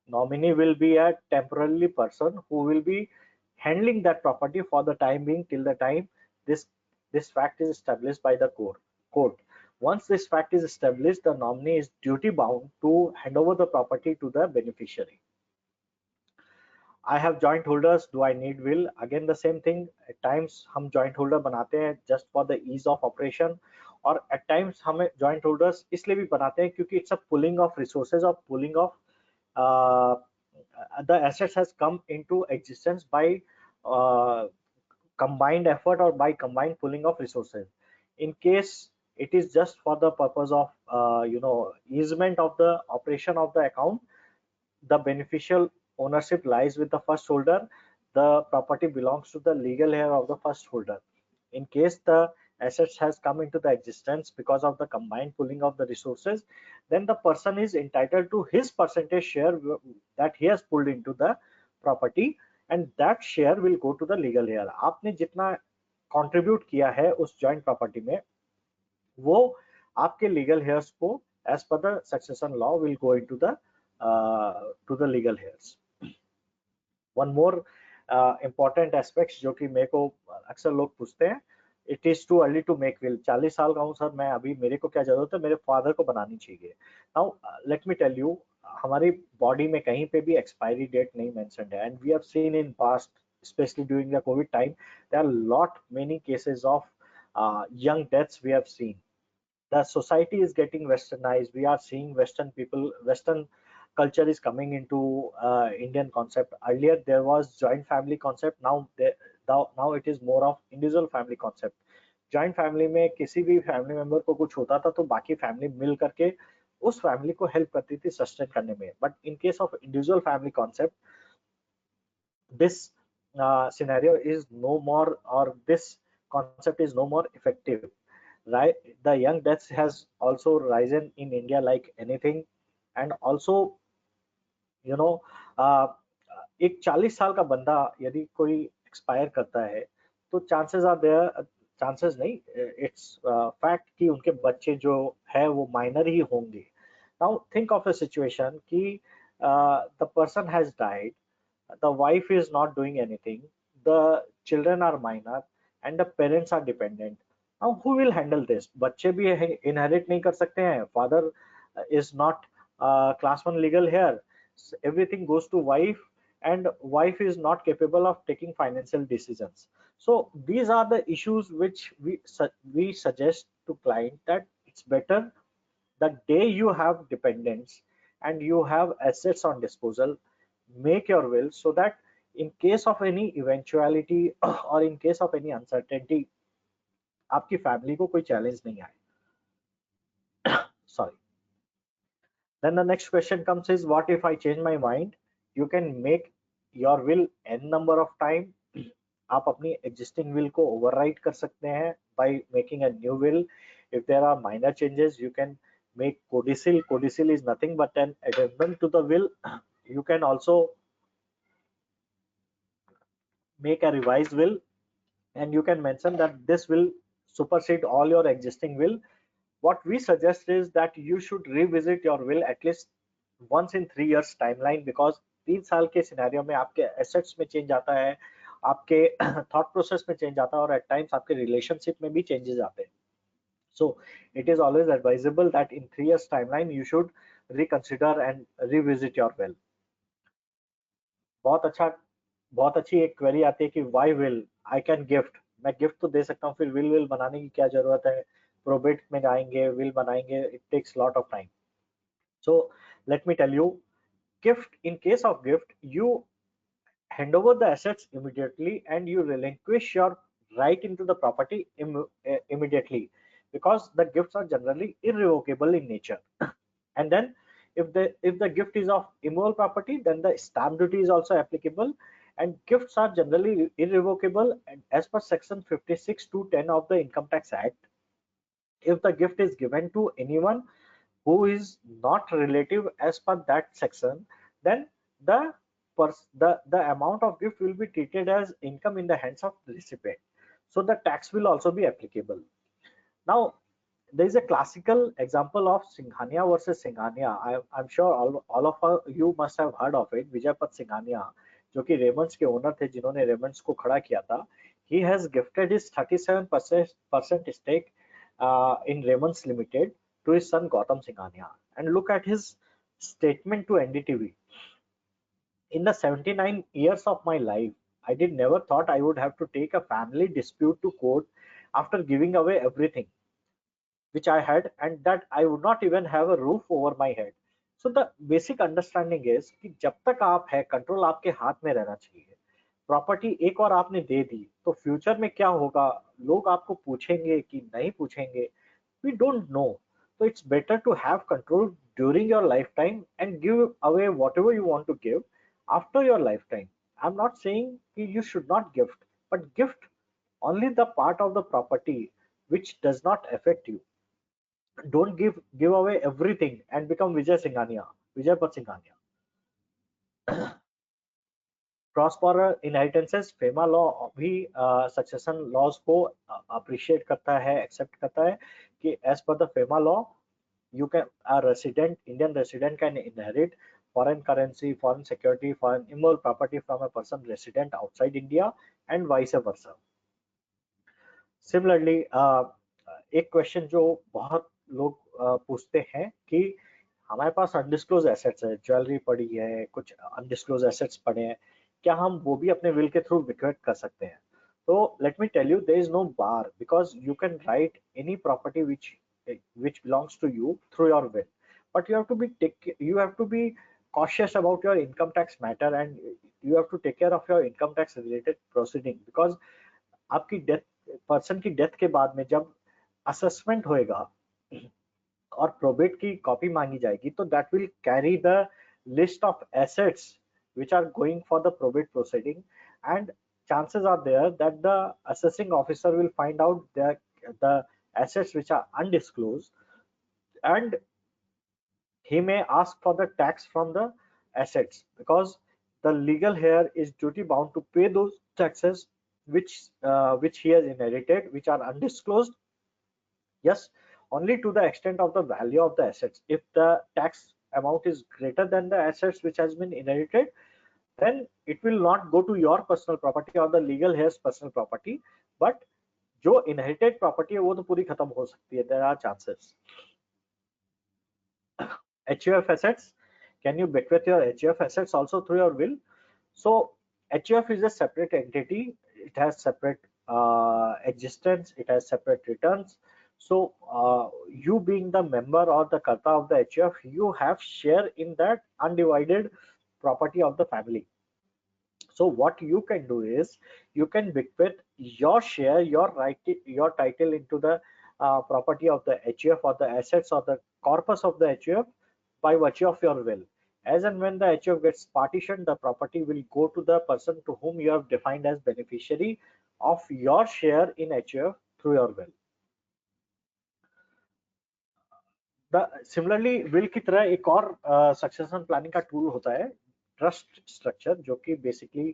Nominee will be a temporary person who will be handling that property for the time being till the time this fact is established by the court. Once this fact is established, the nominee is duty bound to hand over the property to the beneficiary. I have joint holders. Do I need will? Again the same thing. At times हम joint holder बनाते हैं just for the ease of operation, और at times हमें joint holders इसलिए भी बनाते हैं क्योंकि it's a pooling of resources or pooling of the assets has come into existence by combined effort or by combined pooling of resources. In case it is just for the purpose of easement of the operation of the account, the beneficial ownership lies with the first holder. The property belongs to the legal heir of the first holder. In case the assets has come into the existence because of the combined pooling of the resources, then the person is entitled to his percentage share that he has pulled into the property, and that share will go to the legal heir. आपने जितना contribute किया है उस joint property में, वो आपके legal heirs को as per the succession law will go into the legal heirs. One more important aspects जो कि मेरे को अक्सर लोग पूछते हैं, it is too early to make will. 40 साल का हूँ सर मैं, अभी मेरे को क्या जरूरत है, मेरे फादर को बनानी चाहिए। Now let me tell you, हमारी बॉडी में कहीं पे भी एक्सपायरी डेट नहीं मेंशन्ड है, and we have seen in past, especially during the COVID time, there are lot many cases of young deaths we have seen. The society is getting westernized. We are seeing Western people, Western culture is coming into Indian concept. Earlier there was joint family concept, now it is more of individual family concept. Joint family में किसी भी family member को कुछ होता था तो बाकी family मिल करके उस फैमिली को हेल्प करती थी सस्टेन करने में, but in case of individual family concept, this scenario is no more, or this concept is no more effective, right? The young deaths has also risen in India like anything, and also you know एक 40 साल का बंदा यदि कोई expire करता है तो chances are there, chances नहीं, इट्स फैक्ट कि उनके बच्चे जो है वो माइनर ही होंगे। Now think of a situation कि the person has died, the wife is not doing anything, the children are minor, and the parents are dependent. Now who will handle this? बच्चे भी inherit नहीं कर सकते हैं, father is not class 1 legal here, everything goes to wife, and wife is not capable of taking financial decisions. So these are the issues which we suggest to client, that it's better the day you have dependents and you have assets on disposal, make your will, so that in case of any eventuality or in case of any uncertainty आपकी family को कोई challenge नहीं आए। Sorry. Then the next question comes is, what if I change my mind? You can make your will n number of time. आप अपनी existing will को override कर सकते हैं by making a new will. If there are minor changes, you can make codicil. Codicil is nothing but an addendum to the will. You can also make a revised will, and you can mention that this will supersede all your existing will. What we suggest is that you should revisit your will at least once in 3 years timeline, because 3 साल के scenario में आपके assets में change आता है, आपके thought process में change आता है, और एट टाइम्स आपके रिलेशनशिप में भी चेंजेस आते हैं। So it is always advisable that in 3 years timeline you should reconsider and revisit your will. बहुत अच्छी एक क्वेरी आती है कि why will, I can gift, मैं गिफ्ट तो दे सकता हूँ, फिर विल बनाने की क्या जरूरत है, प्रोबेट में जाएंगे विल बनाएंगे, it takes lot of time. So let me tell you, gift, in case of gift, you hand over the assets immediately and you relinquish your right into the property immediately, because the gifts are generally irrevocable in nature. And then if the gift is of immovable property, then the stamp duty is also applicable, and gifts are generally irrevocable, and as per section 56 to 10 of the Income Tax Act, if the gift is given to anyone who is not relative as per that section, then the the amount of gift will be treated as income in the hands of the recipient, so the tax will also be applicable. Now there is a classical example of Singhania versus Singhania. I'm sure all of you must have heard of it. Vijaypat Singhania, जो कि Raymond's के owner थे, जिन्होंने Raymond's को खड़ा किया था, he has gifted his 37% stake in Raymond's Limited to his son Gautam Singhania. And look at his statement to NDTV. In the 79 years of my life, I did never thought I would have to take a family dispute to court after giving away everything which I had, and that I would not even have a roof over my head. So the basic understanding is कि जब तक आप है, control आपके हाथ में रहना चाहिए। प्रॉपर्टी एक और आपने दे दी तो फ्यूचर में क्या होगा, लोग आपको पूछेंगे कि नहीं पूछेंगे, we don't know. So it's better to have control during your lifetime and give away whatever you want to give after your lifetime. I'm not saying you should not gift, but gift only the part of the property which does not affect you. Don't give away everything and become Vijay Singhania, Vijay Pat Singhania. Cross border inheritances FEMA law भी succession laws को appreciate करता है, accept करता है कि as per the FEMA law you can a resident Indian resident can inherit foreign currency, foreign security, foreign immovable property from a person resident outside India and vice versa. Similarly, एक question जो बहुत लोग पूछते हैं कि हमारे पास undisclosed assets है, jewellery पड़ी है, कुछ अनडिस्क्लोज एसेट्स पड़े हैं, क्या हम वो भी अपने विल के थ्रू बिक्वेट कर सकते हैं? तो let me tell you, there is no bar because you can write any property which belongs to you through your will, but you have to be cautious about your income tax matter, and you have to take care of your income tax related proceeding, because आपकी death, person की death के बाद में जब assessment होएगा और probate की copy मांगी जाएगी, तो that will carry the list of assets which are going for the probate proceeding, and chances are there that the assessing officer will find out the assets which are undisclosed, and he may ask for the tax from the assets, because the legal heir is duty bound to pay those taxes which he has inherited, which are undisclosed. Yes, only to the extent of the value of the assets. If the tax amount is greater than the assets which has been inherited, then it will not go to your personal property or the legal heir's personal property, but जो inherited property है वो तो पूरी खत्म हो सकती है. There are chances. HUF assets, can you bequeath your HUF assets also through your will? So HUF is a separate entity. It has separate existence. It has separate returns. So you being the member or the karta of the HUF, you have share in that undivided property of the family. So what you can do is you can bequeath your share, your title into the property of the HUF or the assets or the corpus of the HUF by virtue of your will. As and when the HUF gets partitioned, the property will go to the person to whom you have defined as beneficiary of your share in HUF through your will. Similarly, will की तरह एक और succession planning का tool होता है trust structure, जो कि basically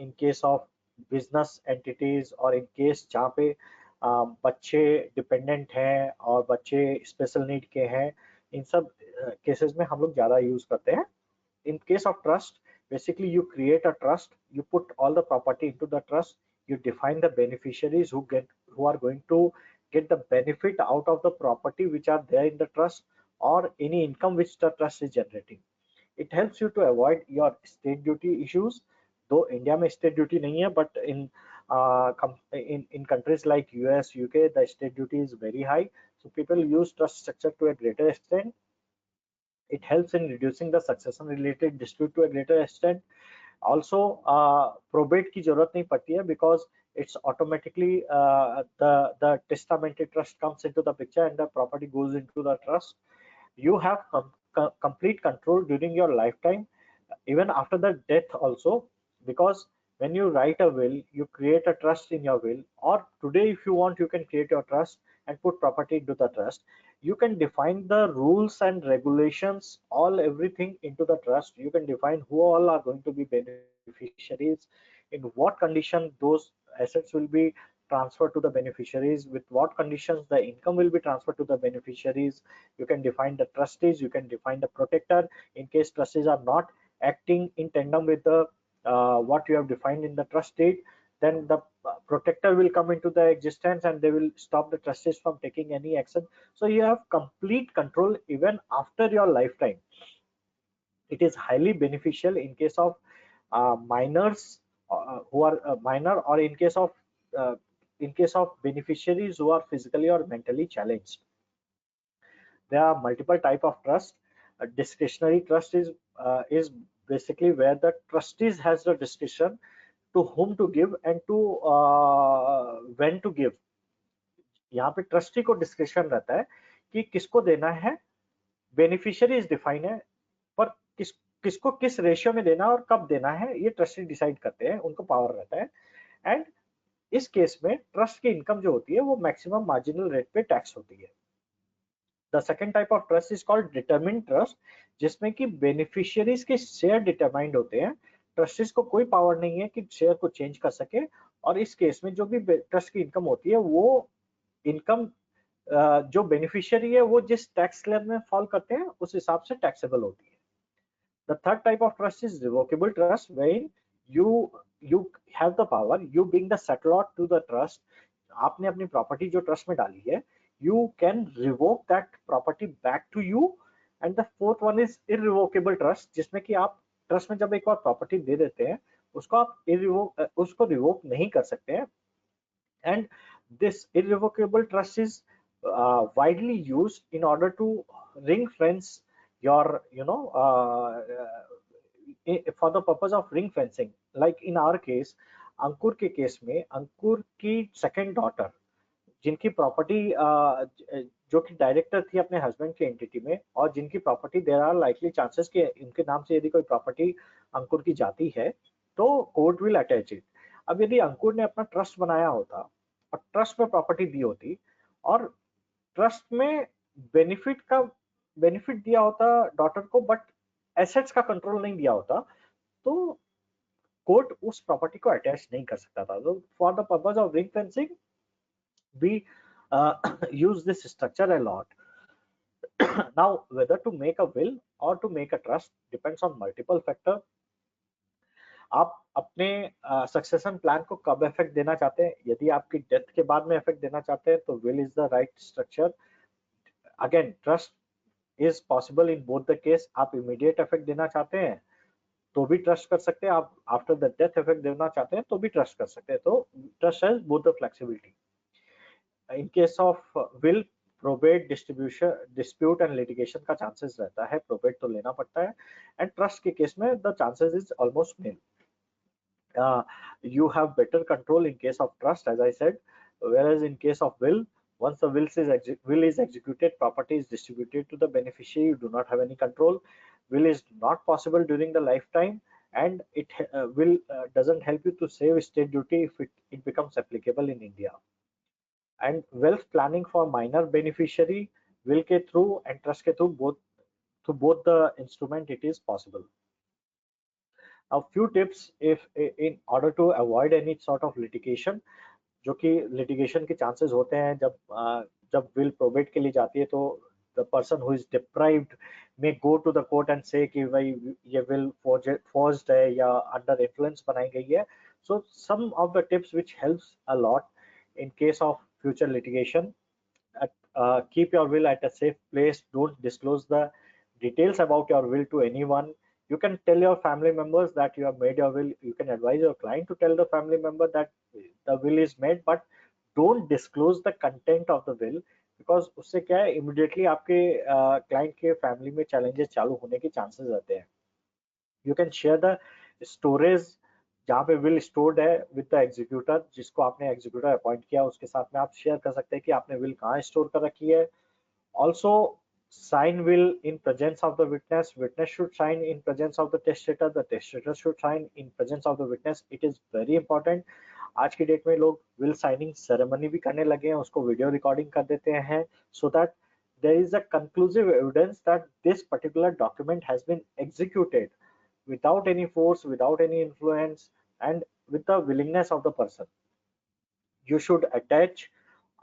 in case of business entities और इन केस जहाँ पे बच्चे डिपेंडेंट हैं और बच्चे स्पेशल नीड के हैं, इन सब केसेस में हम लोग ज़्यादा यूज करते हैं. In case of trust, basically you create a trust, you put all the property into the trust, you define the beneficiaries who are going to get the benefit out of the property which are there in the trust, or any income which the trust is generating. It helps you to avoid your state duty issues, though India में state duty नहीं है, but in countries like US, UK, the state duty is very high, so people use trust structure to a greater extent. It helps in reducing the succession related dispute to a greater extent. Also probate की जरूरत नहीं पड़ती है, because it's automatically the testamentary trust comes into the picture and the property goes into the trust. You have complete control during your lifetime, even after the death also, because when you write a will, you create a trust in your will, or today if you want, you can create your trust and put property into the trust. You can define the rules and regulations, everything into the trust. You can define who all are going to be beneficiaries, in what condition those assets will be transferred to the beneficiaries, with what conditions the income will be transferred to the beneficiaries. You can define the trustees, you can define the protector in case trustees are not acting in tandem with the what you have defined in the trust deed. Then the protector will come into the existence and they will stop the trustees from taking any action. So you have complete control even after your lifetime. It is highly beneficial in case of minors who are minor, or in case of beneficiaries who are physically or mentally challenged. There are multiple type of trust. Discretionary trust is basically where the trustees has the discretion to whom to give and to when to give. यहाँ पे trustee को description रहता है कि किसको देना है, beneficiaries define है, पर किसको किस रेशियो में देना और कब देना है ये ट्रस्टी डिसाइड करते हैं, उनको पावर रहता है. एंड इस केस में ट्रस्ट की इनकम जो होती है वो मैक्सिमम मार्जिनल रेट पे टैक्स होती है. The second type of trust is called determined trust, जिसमें कि बेनिफिशियरीज के शेयर डिटरमाइंड होते हैं. ट्रस्टीज को कोई पावर नहीं है कि शेयर को चेंज कर सके, और इस केस में जो भी ट्रस्ट की इनकम होती है वो इनकम जो बेनिफिशियरी है वो जिस टैक्स स्लैब में फॉल करते हैं उस हिसाब से टैक्सेबल होती है। The third type of trust is revocable trust, wherein you have the power, you being the settlor to the trust, आपने अपनी प्रॉपर्टी जो ट्रस्ट में डाली है, you can revoke that property back to you. And the fourth one is irrevocable trust, जिसमें कि आप trust में जब एक बार प्रॉपर्टी दे देते हैं उसको आप उसको रिवोक नहीं कर सकते हैं। And this irrevocable trust is widely used in order to ring fence your, for the purpose of ring fencing. Like in our case, अंकुर के केस में अंकुर की सेकंड डॉटर जिनकी प्रॉपर्टी जो कि डायरेक्टर थी अपने हस्बैंड के एंटिटी में, और जिनकी property there are likely chances कि इनके नाम से यदि कोई प्रॉपर्टी अंकुर की जाती है तो कोर्ट विल अटैच इट। अब यदि अंकुर ने अपना ट्रस्ट बनाया होता और ट्रस्ट में प्रॉपर्टी दी होती और ट्रस्ट में बेनिफिट दिया होता डॉटर को बट एसेट्स का कंट्रोल नहीं दिया होता, तो कोर्ट उस प्रॉपर्टी को अटैच नहीं कर सकता था। तो for the purpose of ring fencing we use this structure a lot. Now whether to make a will or to make a trust depends on multiple factor. आप अपने सक्सेशन प्लान को कब इफेक्ट देना चाहते हैं, यदि आपकी डेथ के बाद में इफेक्ट देना चाहते हैं तो will is the right structure. Again trust is possible in both the case. आप इमीडिएट इफेक्ट देना चाहते हैं तो भी ट्रस्ट कर सकते हैं, आप आफ्टर द डेथ इफेक्ट देना चाहते हैं तो भी ट्रस्ट कर सकते हैं। तो trust has both the flexibility. In case of will probate dispute and litigation का चांसेस रहता है, प्रोबेट तो लेना पड़ता है। एंड ट्रस्ट के केस में the chances is almost nil. You have better control in case of trust, as I said, whereas in case of will, once the will is executed, property is distributed to the beneficiary, you do not have any control. Will is not possible during the lifetime, and it will doesn't help you to save state duty if it becomes applicable in India. And wealth planning for minor beneficiary, will के through and trust के through both the instrument it is possible. A few tips if in order to avoid any sort of litigation, जो कि litigation के chances होते हैं जब will probate के लिए जाती है, तो the person who is deprived may go to the court and say कि भाई ये will forged है या under influence बनाई गई है. So some of the tips which helps a lot in case of future litigation: keep your will at a safe place, don't disclose the details about your will to anyone. You can tell your family members that you have made your will. You can advise your client to tell the family member that the will is made, but don't disclose the content of the will, because उससे क्या है, immediately आपके client के family में challenges चालू होने के chances रहते हैं. You can share the storage जहाँ पे will stored है with the executor, जिसको आपने executor appoint किया उसके साथ में आप share कर सकते हैं कि आपने will कहाँ store कर रखी है. Also sign will in presence of the witness. Witness should sign in presence of the testator. The testator should sign in presence of the witness. It is very important. आज की date में लोग will signing ceremony भी करने लगे हैं, उसको video recording कर देते हैं, so that there is a conclusive evidence that this particular document has been executed without any force, without any influence, and with the willingness of the person. You should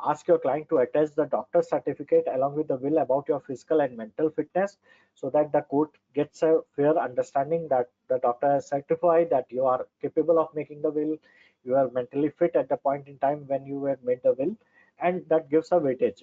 ask your client to attach the doctor's certificate along with the will about your physical and mental fitness, so that the court gets a fair understanding that the doctor has certified that you are capable of making the will, you are mentally fit at the point in time when you were made the will, and that gives a weightage.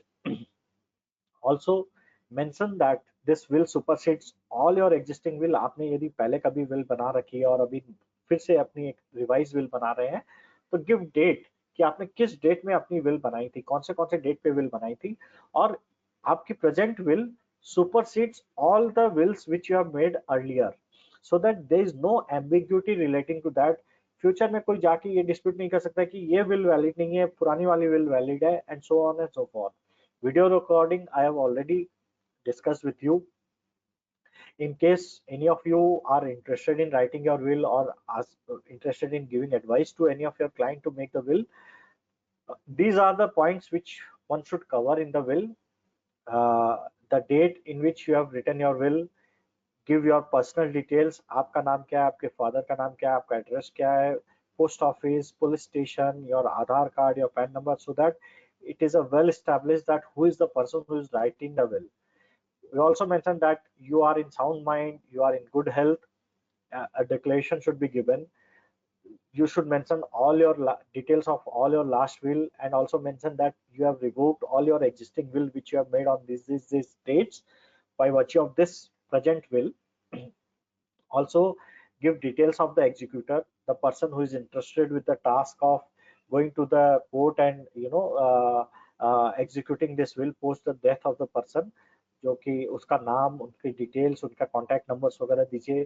Also mention that this will supersedes all your existing will. आपने यदि पहले कभी will बना रखी है और अभी फिर से अपनी एक रिवाइज will बना रहे हैं, तो गिव डेट कि आपने किस डेट में अपनी will बनाई थी, कौन से डेट पे will बनाई थी, और आपकी present will supersedes all the wills which you have made earlier, so that there is no ambiguity relating to that. Future में कोई जाके ये डिस्प्यूट नहीं कर सकता कि ये will वैलिड नहीं है, पुरानी वाली will वैलिड है, and so on and so forth. Video recording I have already discussed with you. In case any of you are interested in writing your will or interested in giving advice to any of your client to make the will, these are the points which one should cover in the will. The date in which you have written your will, give your personal details, आपका नाम क्या है, आपके father का नाम क्या है, आपका एड्रेस क्या है, post office, police station, your Aadhaar card, your pan number, so that it is a well established that who is the person who is writing the will. We also mentioned that you are in sound mind, you are in good health. A declaration should be given. You should mention all your details of all your last will, and also mention that you have revoked all your existing will which you have made on these dates by virtue of this present will. Also give details of the executor, the person who is interested with the task of going to the court and executing this will post the death of the person, जो कि उसका नाम, उनकी details, उनका contact numbers वगैरह दीजिए,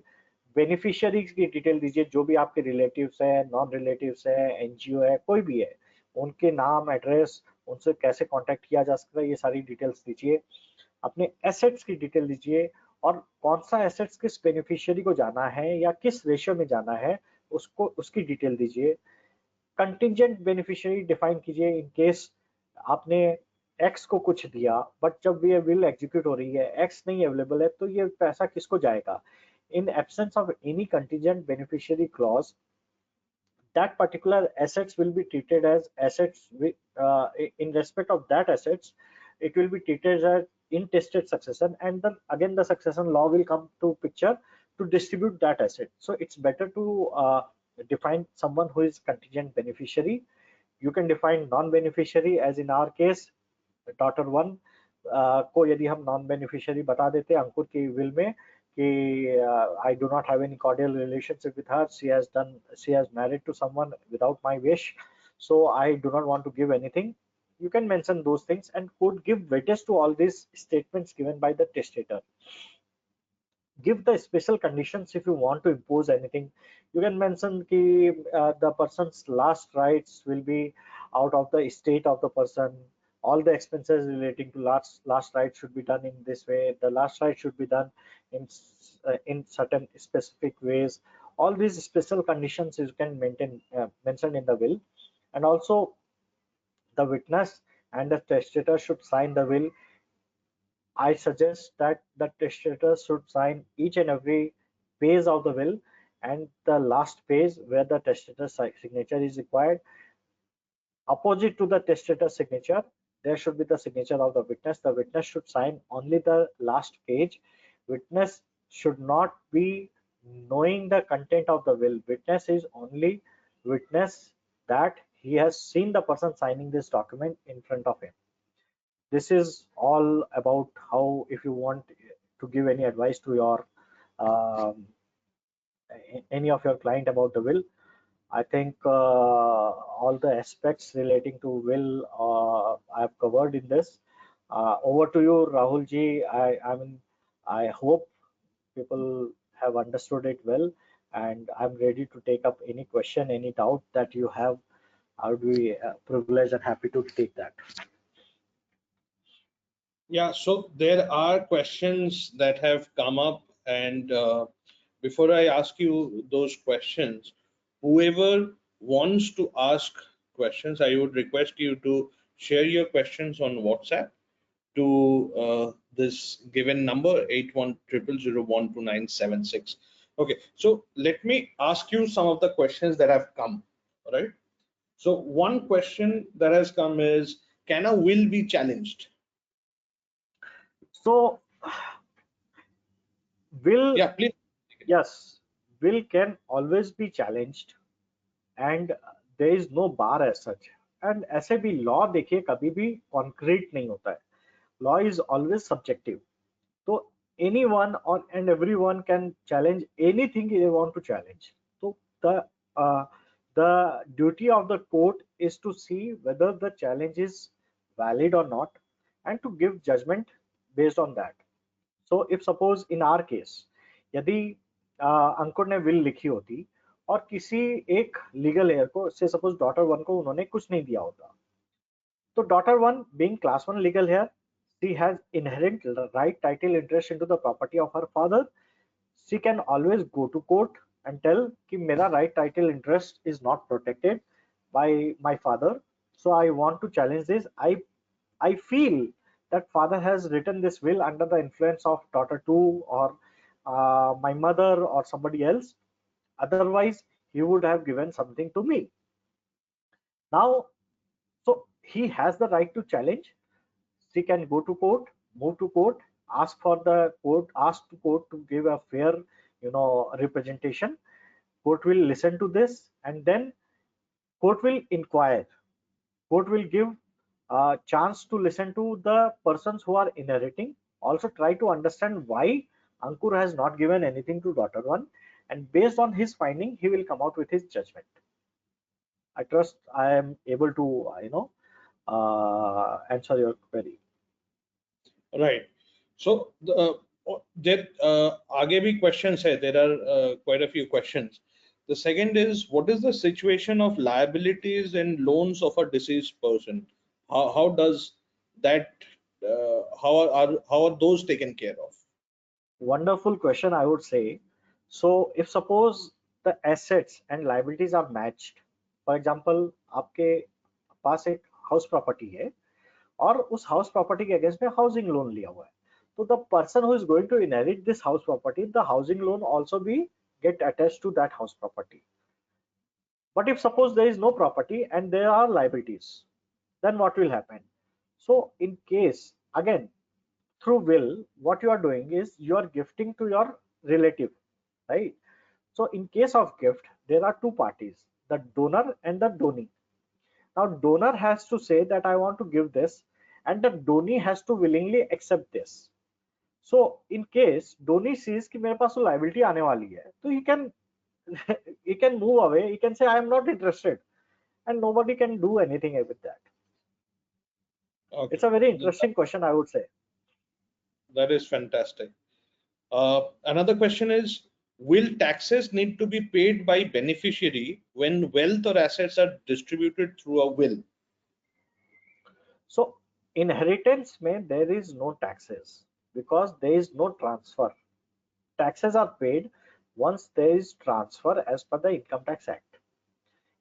beneficiaries की detail दीजिए, जो भी आपके रिलेटिव्स है, नॉन रिलेटिव्स है, एनजीओ है, कोई भी है, उनके नाम, एड्रेस, उनसे कैसे कांटेक्ट किया जा सकता है, ये सारी डिटेल्स दीजिए। अपने एसेट्स की डिटेल दीजिए, और कौन सा एसेट्स किस बेनिफिशियरी को जाना है या किस रेशियो में जाना है, उसको उसकी डिटेल दीजिए। कंटिंजेंट बेनिफिशियरी डिफाइन कीजिए, इन केस आपने एक्स को कुछ दिया बट जब ये विल एग्जीक्यूट हो रही है एक्स नहीं अवेलेबल है, तो ये पैसा किसको जाएगा। In absence of any contingent beneficiary clause, that particular assets will be treated as assets with, in respect of that assets, it will be treated as intestate succession, and then again the succession law will come to picture to distribute that asset. So it's better to define someone who is contingent beneficiary. You can define non-beneficiary, as in our case daughter one को यदि हम non beneficiary बता देते अंकुर की will में कि I do not have any cordial relationship with her, she has married to someone without my wish, so I do not want to give anything. You can mention those things and could give weightage to all these statements given by the testator. Give the special conditions if you want to impose anything. You can mention ki the person's last rights will be out of the estate of the person. All the expenses relating to last rights should be done in this way. The last right should be done in certain specific ways. All these special conditions you can mention in the will. And also the witness and the testator should sign the will. I suggest that the testator should sign each and every page of the will, and the last page where the testator's signature is required. Opposite to the testator's signature, there should be the signature of the witness. The witness should sign only the last page. Witness should not be knowing the content of the will. Witness is only witness that he has seen the person signing this document in front of him. This is all about how, if you want to give any advice to your any of your client about the will, I think all the aspects relating to will I have covered in this. Over to you, Rahul ji. I mean, I hope people have understood it well, and I'm ready to take up any question, any doubt that you have. I would be privileged and happy to take that. Yeah, so there are questions that have come up, and before I ask you those questions, whoever wants to ask questions, I would request you to share your questions on WhatsApp to this given number 8100012976. Okay, so let me ask you some of the questions that have come. All right. So one question that has come is, can a will be challenged? So, will, yeah, please. Yes, will can always be challenged, and there is no bar as such. And ऐसे भी law देखिए कभी भी concrete नहीं होता है. Law is always subjective. So anyone or and everyone can challenge anything they want to challenge. So the duty of the court is to see whether the challenge is valid or not, and to give judgment based on that. So if suppose in our case, यदि अंकुर ने will लिखी होती और किसी एक legal hair को, से suppose daughter one को उन्होंने कुछ नहीं दिया होता, तो daughter one being class one legal heir, she has inherent right title interest into the property of her father. She can always go to court and tell कि मेरा right title interest is not protected by my father, so I want to challenge this. I feel that father has written this will under the influence of daughter 2, or my mother or somebody else. Otherwise, he would have given something to me. Now, so he has the right to challenge. He can go to court, move to court, ask the court to give a fair, representation. Court will listen to this, and then court will inquire. Court will give a chance to listen to the persons who are inheriting. Also try to understand why Ankur has not given anything to daughter one, and based on his finding, he will come out with his judgment. I trust I am able to, answer your query. Right. So there आगे भी questions है. There are quite a few questions. The second is, what is the situation of liabilities and loans of a deceased person? How does that? How are those taken care of? Wonderful question, I would say. So if suppose the assets and liabilities are matched, for example, आपके पास एक house property है और उस house property के against में housing loan लिया हुआ है, तो the person who is going to inherit this house property, the housing loan also be get attached to that house property. But if suppose there is no property and there are liabilities, then what will happen? So in case, again, through will, what you are doing is you are gifting to your relative, right? So in case of gift, there are two parties, the donor and the donee. Now donor has to say that I want to give this, and the donee has to willingly accept this. So in case donee sees कि मेरे पास तो liability आने वाली है, तो he can move away, he can say I am not interested, and nobody can do anything with that. Okay. It's a very interesting question, I would say. That is fantastic. Another question is, will taxes need to be paid by beneficiary when wealth or assets are distributed through a will? So inheritance mein there is no taxes because there is no transfer. Taxes are paid once there is transfer as per the Income Tax Act.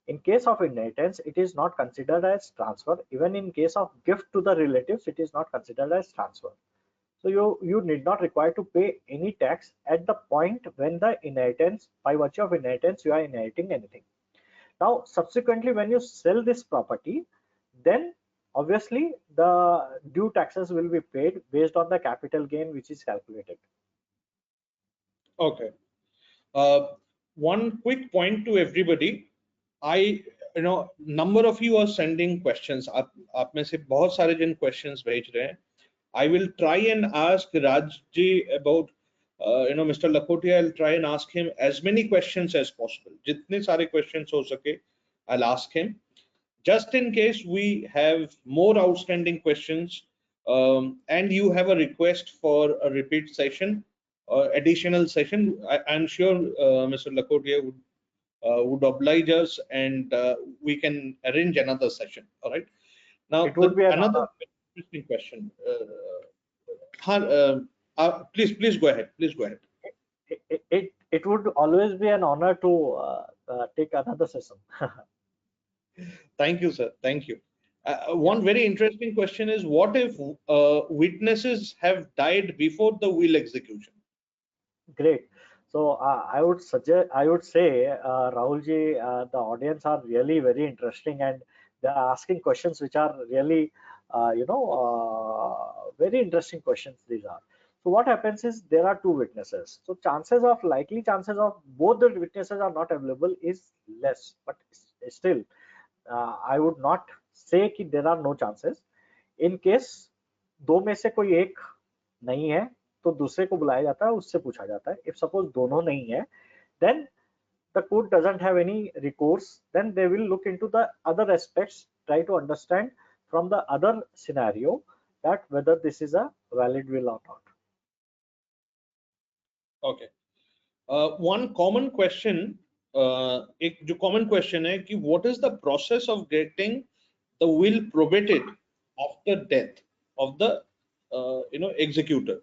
In case of inheritance, it is not considered as transfer. Even in case of gift to the relatives, it is not considered as transfer. So you need not require to pay any tax at the point when the inheritance, by virtue of inheritance, you are inheriting anything. Now, subsequently, when you sell this property, then obviously the due taxes will be paid based on the capital gain which is calculated. Okay. One quick point to everybody. Number of you are sending questions. आप में से बहुत सारे जिन questions भेज रहे हैं. I will try and ask Rajji about, Mr. Lakhotia. I'll try and ask him as many questions as possible. जितने सारे questions हो सके, I'll ask him. Just in case we have more outstanding questions, and you have a request for a repeat session, additional session, I'm sure Mr. Lakhotia would oblige us, and we can arrange another session. All right. Now, It would be another interesting question. Please go ahead. Please go ahead. It would always be an honor to take another session. Thank you, sir. Thank you. One very interesting question is, what if witnesses have died before the will execution? Great. So I would say, Rahulji, the audience are really very interesting, and they are asking questions which are really, very interesting questions. These are. So what happens is there are two witnesses. So likely chances of both the witnesses are not available is less, but still, I would not say कि there are no chances. In case दो में से कोई एक नहीं है, तो दूसरे को बुलाया जाता है, उससे पूछा जाता है. If suppose दोनों नहीं है, then the court doesn't have any recourse. Then they will look into the other aspects, try to understand from the other scenario that whether this is a valid will or not. Okay. One common question, एक जो common question है कि what is the process of getting the will probated after death of the executor?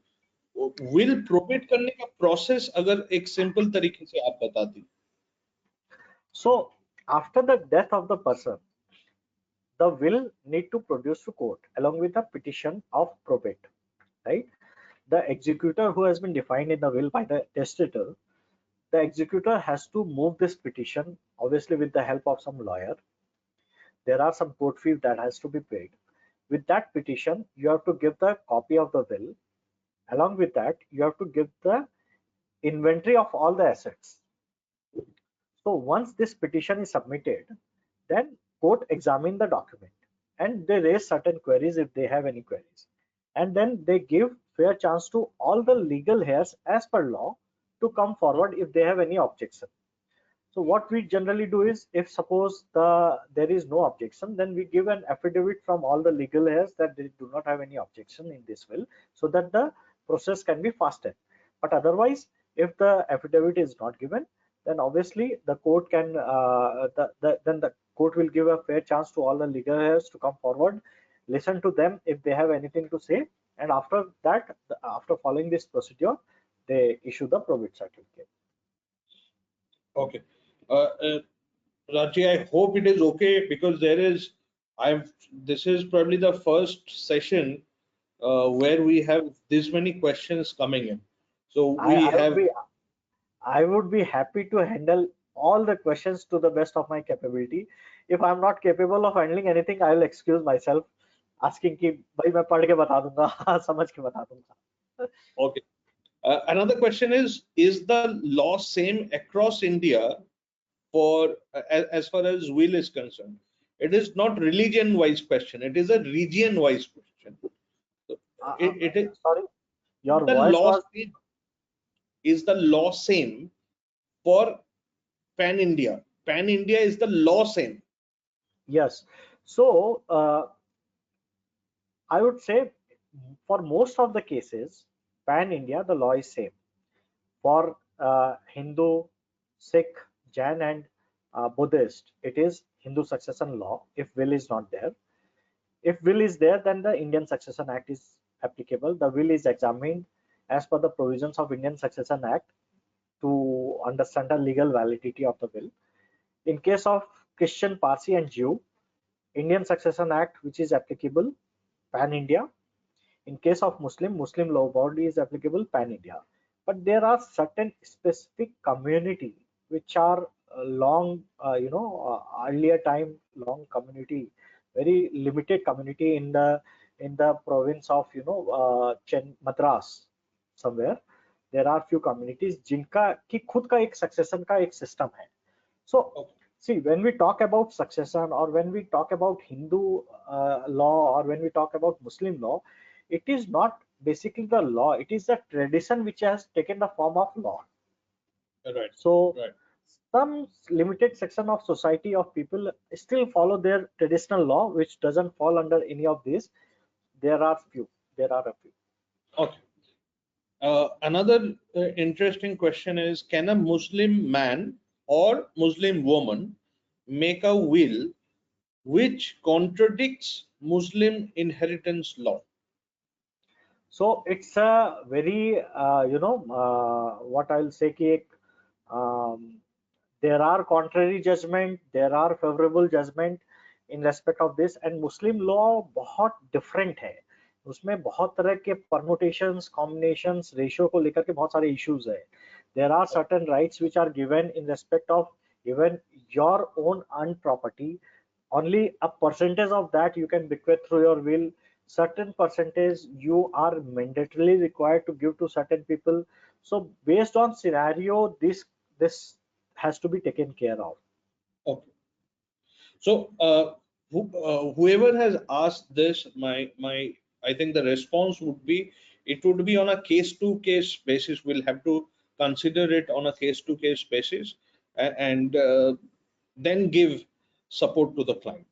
Will probate करने का process अगर एक simple तरीके से आप बता दी. So after the death of the person, the will need to produce to court along with a petition of probate, right? the executor who has been defined in the will by the testator, the executor has to move this petition, obviously with the help of some lawyer. There are some court fees that has to be paid. With that petition, you have to give the copy of the will. Along with that, you have to give the inventory of all the assets. So once this petition is submitted, then court examine the document and they raise certain queries if they have any queries. And then they give fair chance to all the legal heirs as per law to come forward if they have any objection. So what we generally do is, if suppose there is no objection, then we give an affidavit from all the legal heirs that they do not have any objection in this will, so that the process can be faster. But otherwise, if the affidavit is not given, then obviously the court can then the court will give a fair chance to all the legal heirs to come forward, listen to them if they have anything to say, and after that, after following this procedure, they issue the probate certificate. Okay. Raji, I hope it is okay, because this is probably the first session where we have this many questions coming in. So I would be happy to handle all the questions to the best of my capability. If I'm not capable of handling anything, I will excuse myself, asking कि भाई मैं पढ़ के बता दूंगा, समझ के बता दूंगा. Okay. Another question is the law same across India for as far as will is concerned? It is not religion-wise question. It is a region-wise question. So it is Sorry, your the voice law was. same, is the law same for pan India? Pan India, is the law same? Yes. So I would say for most of the cases, pan India, the law is same. For Hindu, Sikh, Jain, and Buddhist, it is Hindu succession law if will is not there. If will is there, then the Indian Succession Act is applicable. The will is examined as per the provisions of Indian Succession Act to understand the legal validity of the will. In case of Christian, Parsi, and Jew, Indian Succession Act, which is applicable pan India. In case of Muslim law body is applicable pan India. But there are certain specific community which are long, earlier time long community, very limited community in the province of Madras somewhere. There are few communities जिनका की खुद का एक succession का एक system है. So see, when we talk about succession, or when we talk about Hindu law, or when we talk about Muslim law, it is not basically the law, it is the tradition which has taken the form of law. Right. So Right. some limited section of society of people still follow their traditional law, which doesn't fall under any of these. There are a few. Okay. Another interesting question is, can a Muslim man or Muslim woman make a will which contradicts Muslim inheritance law? So it's a very what I'll say कि there are contrary judgment, there are favorable judgment in respect of this, and Muslim law बहुत different है. उसमें बहुत तरह के permutations, combinations, ratio को लेकर के बहुत सारे issues है. There are certain rights which are given in respect of even your own earned property. Only a percentage of that you can bequeath through your will. Certain percentage you are mandatorily required to give to certain people. So based on scenario, this has to be taken care of. Okay. So whoever has asked this, I think the response would be, it would be on a case-to-case basis. We'll have to consider it on a case-to-case basis, and then give support to the client.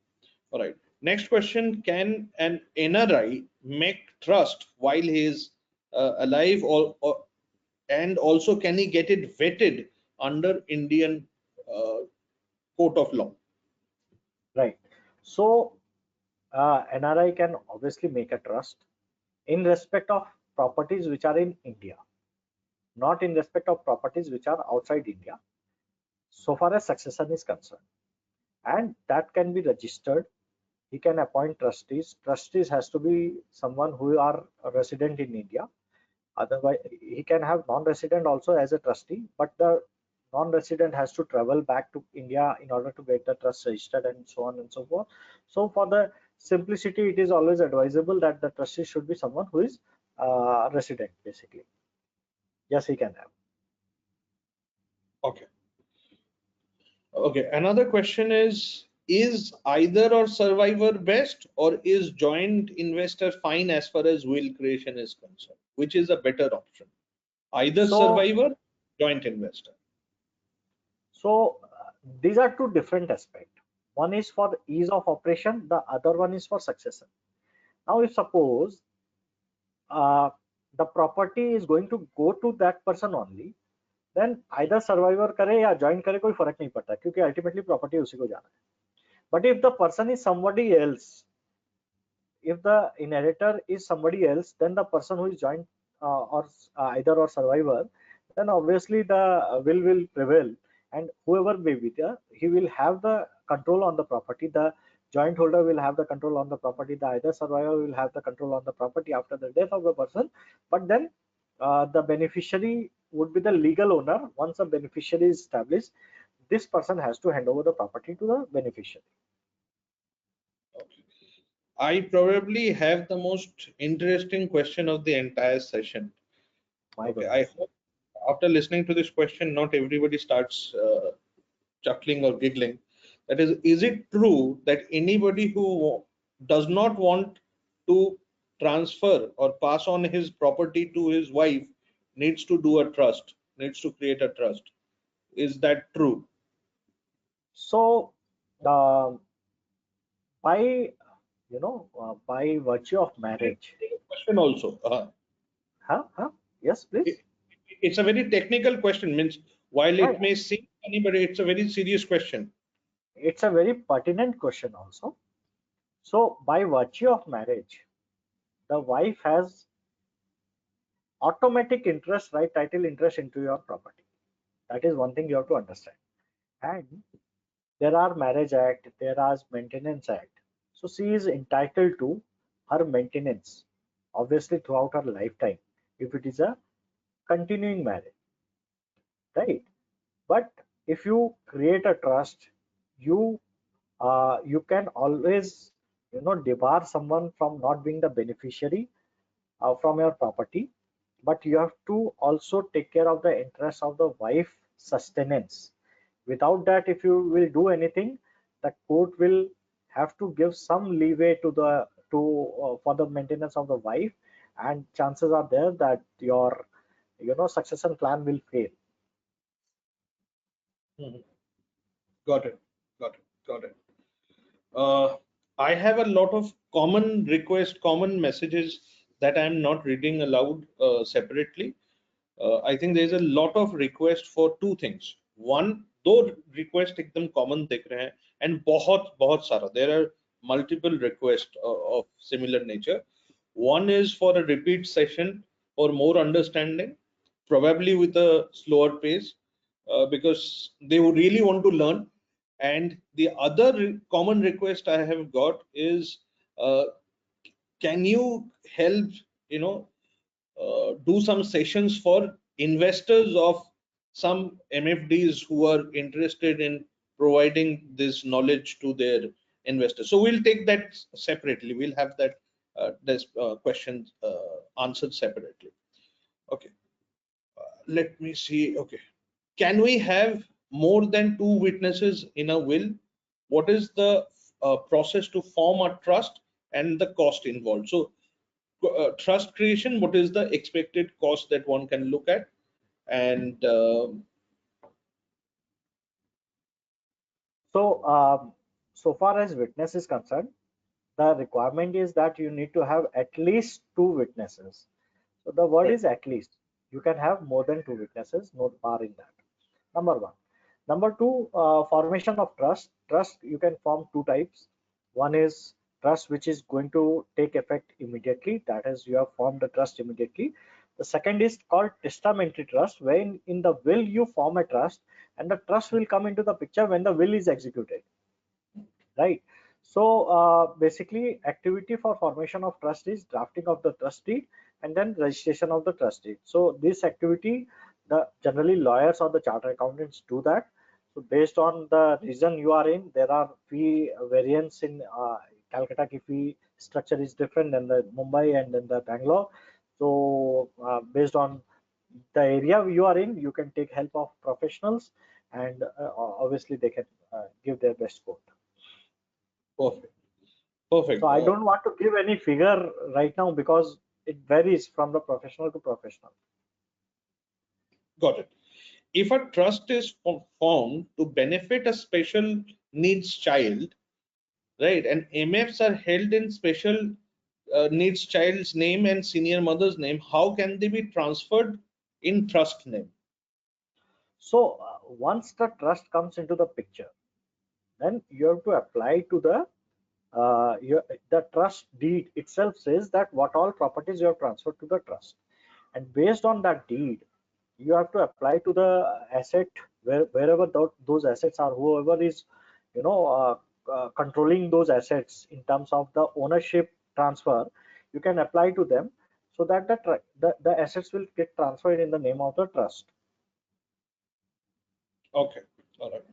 All right. Next question: can an NRI make trust while he is alive, and also can he get it vetted under Indian court of law? Right. So NRI can obviously make a trust in respect of properties which are in India, not in respect of properties which are outside India, so far as succession is concerned. And that can be registered. He can appoint trustees. Trustees has to be someone who are a resident in India. Otherwise, he can have non-resident also as a trustee, but the non-resident has to travel back to India in order to get the trust registered and so on and so forth. So for the simplicity, it is always advisable that the trustee should be someone who is resident, basically. Yes, he can have. Okay. Okay. Another question is either or survivor best, or is joint investor fine as far as will creation is concerned? Which is a better option? Either So, survivor, joint investor. these are two different aspects. One is for the ease of operation, the other one is for succession. Now, if suppose uh, the property is going to go to that person only, then either survivor करे या join करे कोई फर्क नहीं पड़ता क्योंकि ultimately property उसी को जाना है. But if the person is somebody else, if the inheritor is somebody else, then the person who is joint or either or survivor, then obviously the will prevail, and whoever may be there, he will have the control on the property. The joint holder will have the control on the property. The either survivor will have the control on the property after the death of the person. But then the beneficiary would be the legal owner. Once a beneficiary is established, this person has to hand over the property to the beneficiary. I probably have the most interesting question of the entire session. My Okay, goodness. I hope after listening to this question, not everybody starts chuckling or giggling. That is it true that anybody who does not want to transfer or pass on his property to his wife needs to do a trust, needs to create a trust? Is that true? So, uh, by by virtue of marriage. Question also. Huh? Yes, please. It- it's a very technical question. Means while Yeah, it may seem funny, but it's a very serious question. it's a very pertinent question also. So, by virtue of marriage, the wife has automatic interest, right title interest into your property. That is one thing you have to understand. And there are marriage act, there are maintenance act. So she is entitled to her maintenance, obviously throughout her lifetime, if it is a continuing marriage, right? But if you create a trust, you you can always debar someone from not being the beneficiary from your property, but you have to also take care of the interests of the wife sustenance. Without that, if you will do anything, the court will have to give some leeway to the to for the maintenance of the wife, and chances are there that your succession plan will fail. Mhm. Got it. Got it. Got it. Uh, I have a lot of common requests, common messages that I'm not reading aloud separately. I think there's a lot of request for two things. One, दो request एकदम common दिख रहे हैं, and बहुत बहुत सारा. There are multiple requests of similar nature. One is for a repeat session for more understanding, probably with a slower pace, because they would really want to learn. And the other common request I have got is, uh, can you help, you know, do some sessions for investors of some MFDs who are interested in providing this knowledge to their investors? So we'll take that separately. We'll have that this question answered separately. Okay. Let me see. Okay. Can we have more than two witnesses in a will? What is the process to form a trust and the cost involved? So trust creation, what is the expected cost that one can look at? And So, so far as witness is concerned, the requirement is that you need to have at least two witnesses. So the word right. is at least. You can have more than two witnesses, no bar in that. Number one. Number two, formation of trust. Trust you can form two types. One is trust which is going to take effect immediately. That is, you have formed the trust immediately. The second is called testamentary trust, wherein in the will you form a trust, and the trust will come into the picture when the will is executed, right? So basically, activity for formation of trust is drafting of the trust deed and then registration of the trust deed. So this activity, the generally lawyers or the chartered accountants do that. So based on the region you are in, there are fee variants in Calcutta. Ki fee structure is different than the Mumbai and then the Bangalore. So based on the area you are in, you can take help of professionals, and obviously they can give their best quote. Perfect. Perfect. So I don't want to give any figure right now because it varies from the professional to professional. Got it. If a trust is formed to benefit a special needs child, right, and MFs are held in special needs child's name and senior mother's name, how can they be transferred in trust name? So once the trust comes into the picture, then you have to apply to the trust deed itself says that what all properties you have transferred to the trust, and based on that deed, you have to apply to the asset wherever those assets are, whoever is controlling those assets in terms of the ownership transfer. You can apply to them so that the assets will get transferred in the name of the trust. Okay. All right.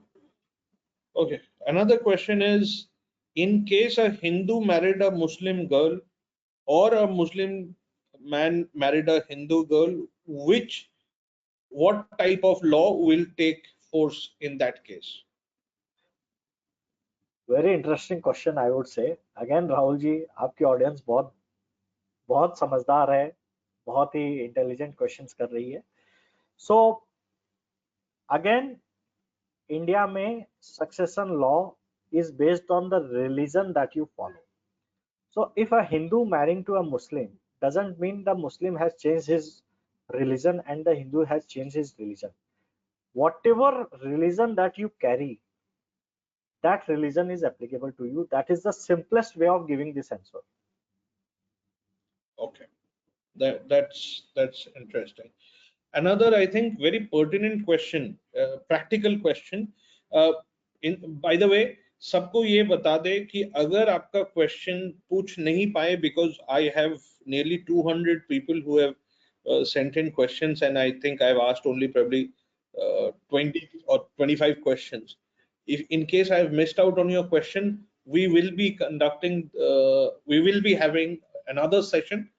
Okay. Another question is, in case a Hindu married a Muslim girl or a Muslim man married a Hindu girl, what type of law will take force in that case? Very interesting question, I would say. Again, Rahul ji, आपकी audience बहुत बहुत समझदार है, बहुत ही intelligent questions कर रही है. So again, India में succession law is based on the religion that you follow. So if a Hindu marrying to a Muslim doesn't mean the Muslim has changed his religion and the Hindu has changed his religion. Whatever religion that you carry, that religion is applicable to you. That is the simplest way of giving this answer. Okay. That's interesting. Another, I think, very pertinent question, practical question. Uh, by the way, सबको ये बता दे कि अगर आपका question पूछ नहीं पाए, because I have nearly 200 people who have sent in questions, and I think I've asked only probably 20 or 25 questions. If in case I've missed out on your question, we will be having another session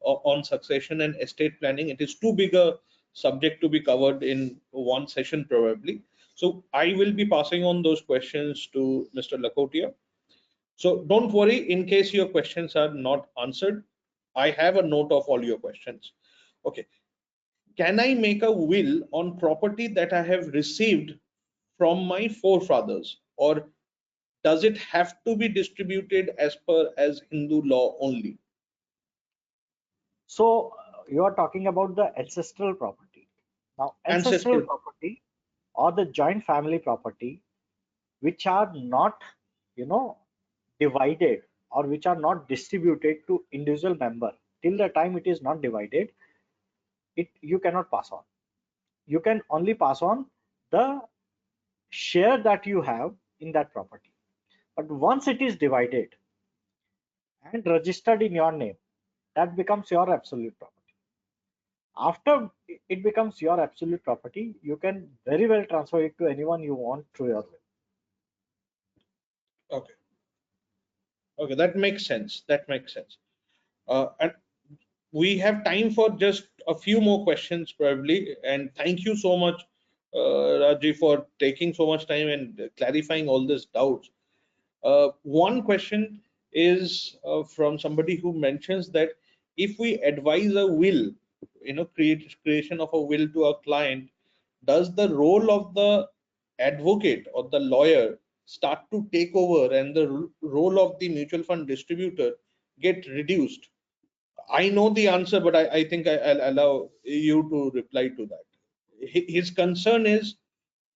on succession and estate planning. It is too big a subject to be covered in one session probably. So I will be passing on those questions to Mr. Lakotia. So don't worry, in case your questions are not answered, I have a note of all your questions. Okay. Can I make a will on property that I have received from my forefathers, or does it have to be distributed as Hindu law only? So you are talking about the ancestral property. Now, ancestral Ancestral. property or the joint family property, which are not, divided or which are not distributed to individual member till the time it is not divided, you cannot pass on. You can only pass on the share that you have in that property. But once it is divided and registered in your name, that becomes your absolute property. After it becomes your absolute property, you can very well transfer it to anyone you want through your will. Okay. Okay, that makes sense. That makes sense. And we have time for just a few more questions probably. And thank you so much, Raji, for taking so much time and clarifying all these doubts. One question is from somebody who mentions that if we advise a will, creation of a will to a client, does the role of the advocate or the lawyer start to take over and the role of the mutual fund distributor get reduced? I know the answer, but I think I'll allow you to reply to that. His concern is,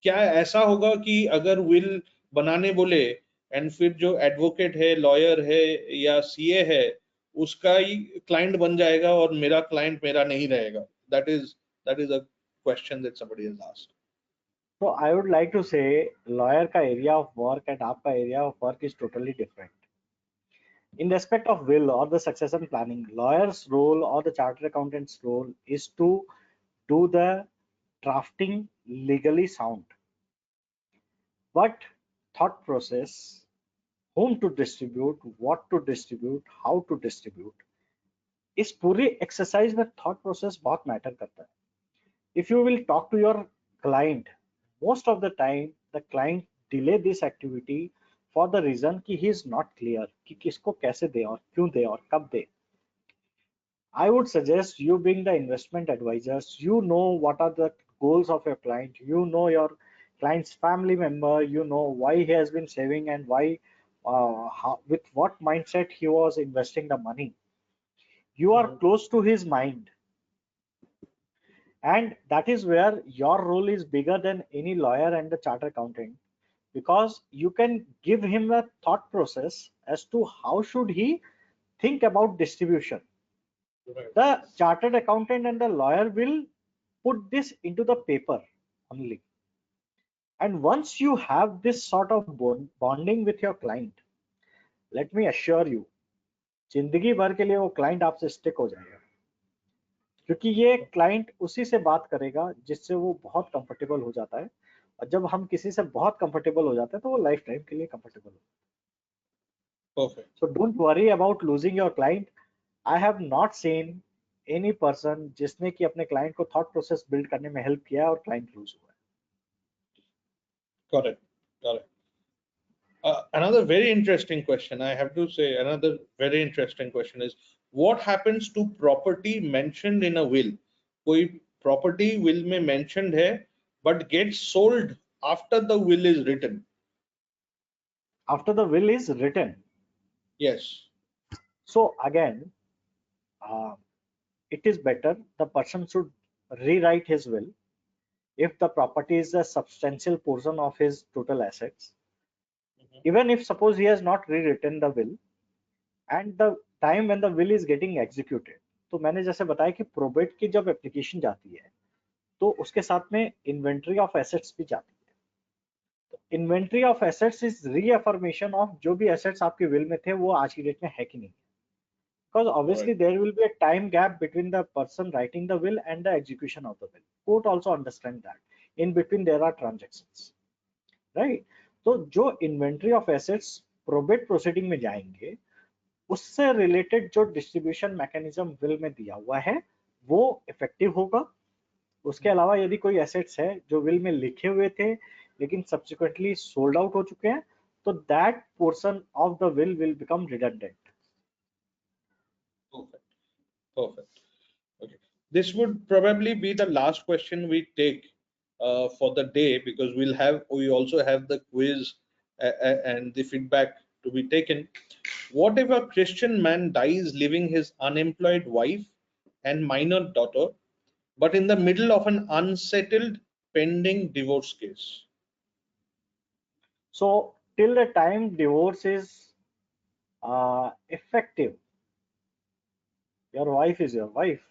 क्या ऐसा होगा कि अगर will बनाने बोले and फिर जो advocate है, लॉयर है या सीए है, उसका ही क्लाइंट बन जाएगा और मेरा क्लाइंट मेरा नहीं रहेगा? That is a question that somebody has asked. So I would like to say lawyer ka area of work and aapka area of work is totally different. In respect of will or the succession planning, lawyer's role or the chartered accountant's role is to do the drafting legally sound. But thought process, whom to distribute, what to distribute, how to distribute, इस पूरी exercise में thought process बहुत matter करता है. If you will talk to your client, most of the time the client delay this activity for the reason कि he is not clear कि किसको कैसे दे और क्यों दे और कब दे. I would suggest you being the investment advisors, you know what are the goals of your client, you know your client's family member, you know why he has been saving and why, with what mindset he was investing the money. You are close to his mind, and that is where your role is bigger than any lawyer and the chartered accountant, because you can give him a thought process as to how should he think about distribution. The chartered accountant and the lawyer will put this into the paper only. And once you have this sort of bonding with your client, let me assure you, जिंदगी भर के लिए वो client आपसे stick हो जाएगा, क्योंकि ये क्लाइंट उसी से बात करेगा जिससे वो बहुत कंफर्टेबल हो जाता है, और जब हम किसी से बहुत कंफर्टेबल हो जाते हैं तो वो लाइफ टाइम के लिए कंफर्टेबल हो. Perfect. So don't worry about losing your client. I have not seen any person जिसने कि अपने क्लाइंट को थॉट प्रोसेस बिल्ड करने में हेल्प किया और क्लाइंट लूज हुआ. Got it. Got it. Another very interesting question, I have to say, another very interesting question is, what happens to property mentioned in a will? कोई property will में mentioned है but gets sold after the will is written. After the will is written. Yes. So again, it is better the person should rewrite his will if the property is a substantial portion of his total assets. Even if suppose he has not rewritten the will, and the time when the will is getting executed, तो मैंने जैसे बताया कि probate की जब application जाती है तो उसके साथ में इन्वेंट्री ऑफ एसेट्स भी जाती है. तो inventory of assets is reaffirmation of जो भी एसेट्स आपके विल में थे वो आज की डेट में है कि नहीं. Because obviously there will be a time gap between the person writing the will and the execution of the will. Court also understand that. In between there are transactions, right? तो जो inventory of assets probate proceeding में जाएंगे, उससे related जो distribution mechanism will में दिया हुआ है, वो effective होगा. उसके अलावा यदि कोई assets है जो will में लिखे हुए थे, लेकिन subsequently sold out हो चुके हैं, तो that portion of the will become redundant. Perfect. Perfect. Okay. This would probably be the last question we take for the day, because we also have the quiz and the feedback to be taken. What if a Christian man dies leaving his unemployed wife and minor daughter, but in the middle of an unsettled pending divorce case? So till the time divorce is effective, your wife is your wife,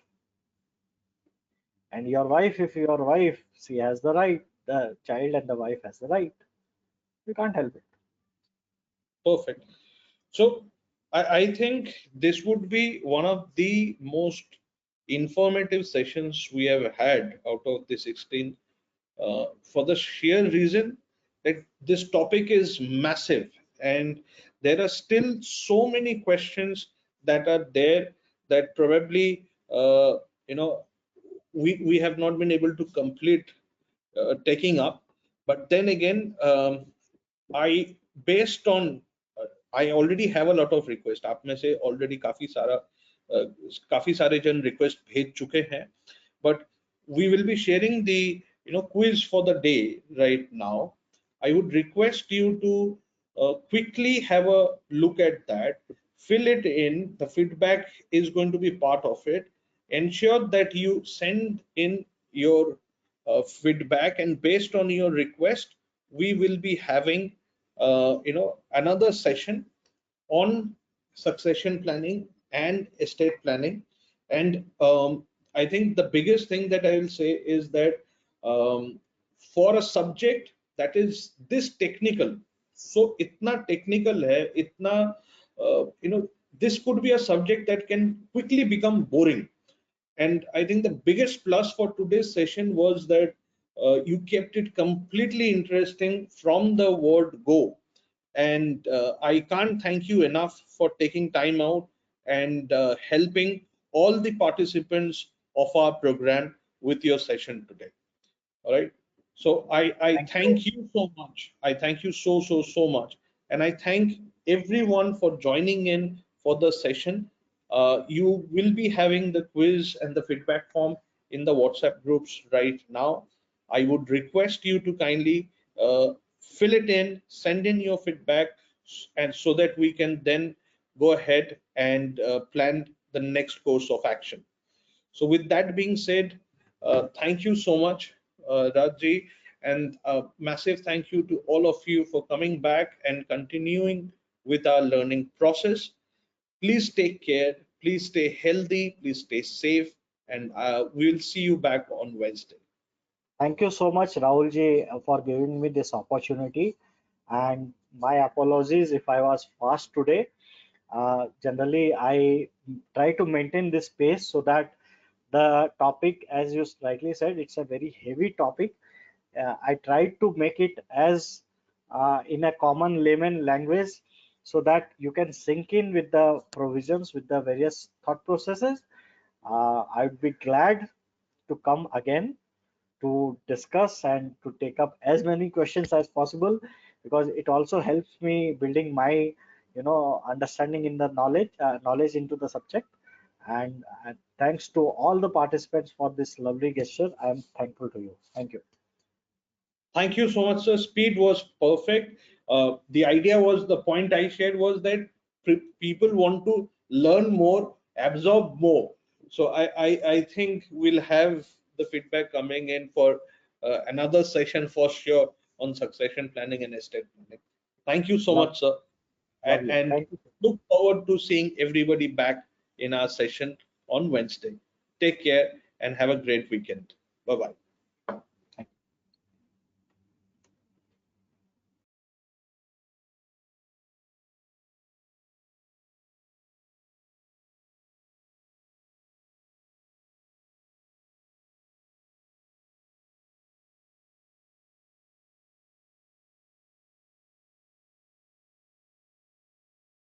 and your wife, if your wife, she has the right, the child and the wife has the right. You can't help it. Perfect. So I think this would be one of the most informative sessions we have had out of the 16, for the sheer reason that this topic is massive and there are still so many questions that are there that probably we have not been able to complete taking up. But then again, I based on I already have a lot of requests. आप में से already काफी सारे जन request भेज चुके हैं. But we will be sharing the quiz for the day right now. I would request you to quickly have a look at that, fill it in. The feedback is going to be part of it. Ensure that you send in your feedback, and based on your request, we will be having another session on succession planning and estate planning. And I think the biggest thing that I will say is that for a subject that is this technical, so itna technical hai, itna this could be a subject that can quickly become boring. And I think the biggest plus for today's session was that you kept it completely interesting from the word go. And I can't thank you enough for taking time out and helping all the participants of our program with your session today. All right. So I Thank you. thank you so much. I thank you so much. And I thank everyone for joining in for the session. You will be having the quiz and the feedback form in the WhatsApp groups right now. I would request you to kindly fill it in, send in your feedback, and so that we can then go ahead and plan the next course of action. So with that being said, thank you so much, Rajji, and a massive thank you to all of you for coming back and continuing with our learning process. Please take care, please stay healthy, please stay safe, and we'll see you back on Wednesday. Thank you so much, Rahulji, for giving me this opportunity. And my apologies if I was fast today. Generally, I try to maintain this pace so that the topic, as you rightly said, it's a very heavy topic. I tried to make it as in a common layman language so that you can sink in with the provisions, with the various thought processes. I would be glad to come again to discuss and to take up as many questions as possible, because it also helps me building my understanding in the knowledge into the subject. And thanks to all the participants for this lovely gesture. I am thankful to you. Thank you. Thank you so much, sir. Speed was perfect. The idea was, the point I shared was that people want to learn more, absorb more. So I think we'll have the feedback coming in for another session for sure on succession planning and estate planning. Thank you so much, sir. Lovely. And Thank you. look forward to seeing everybody back in our session on Wednesday. Take care and have a great weekend. Bye bye.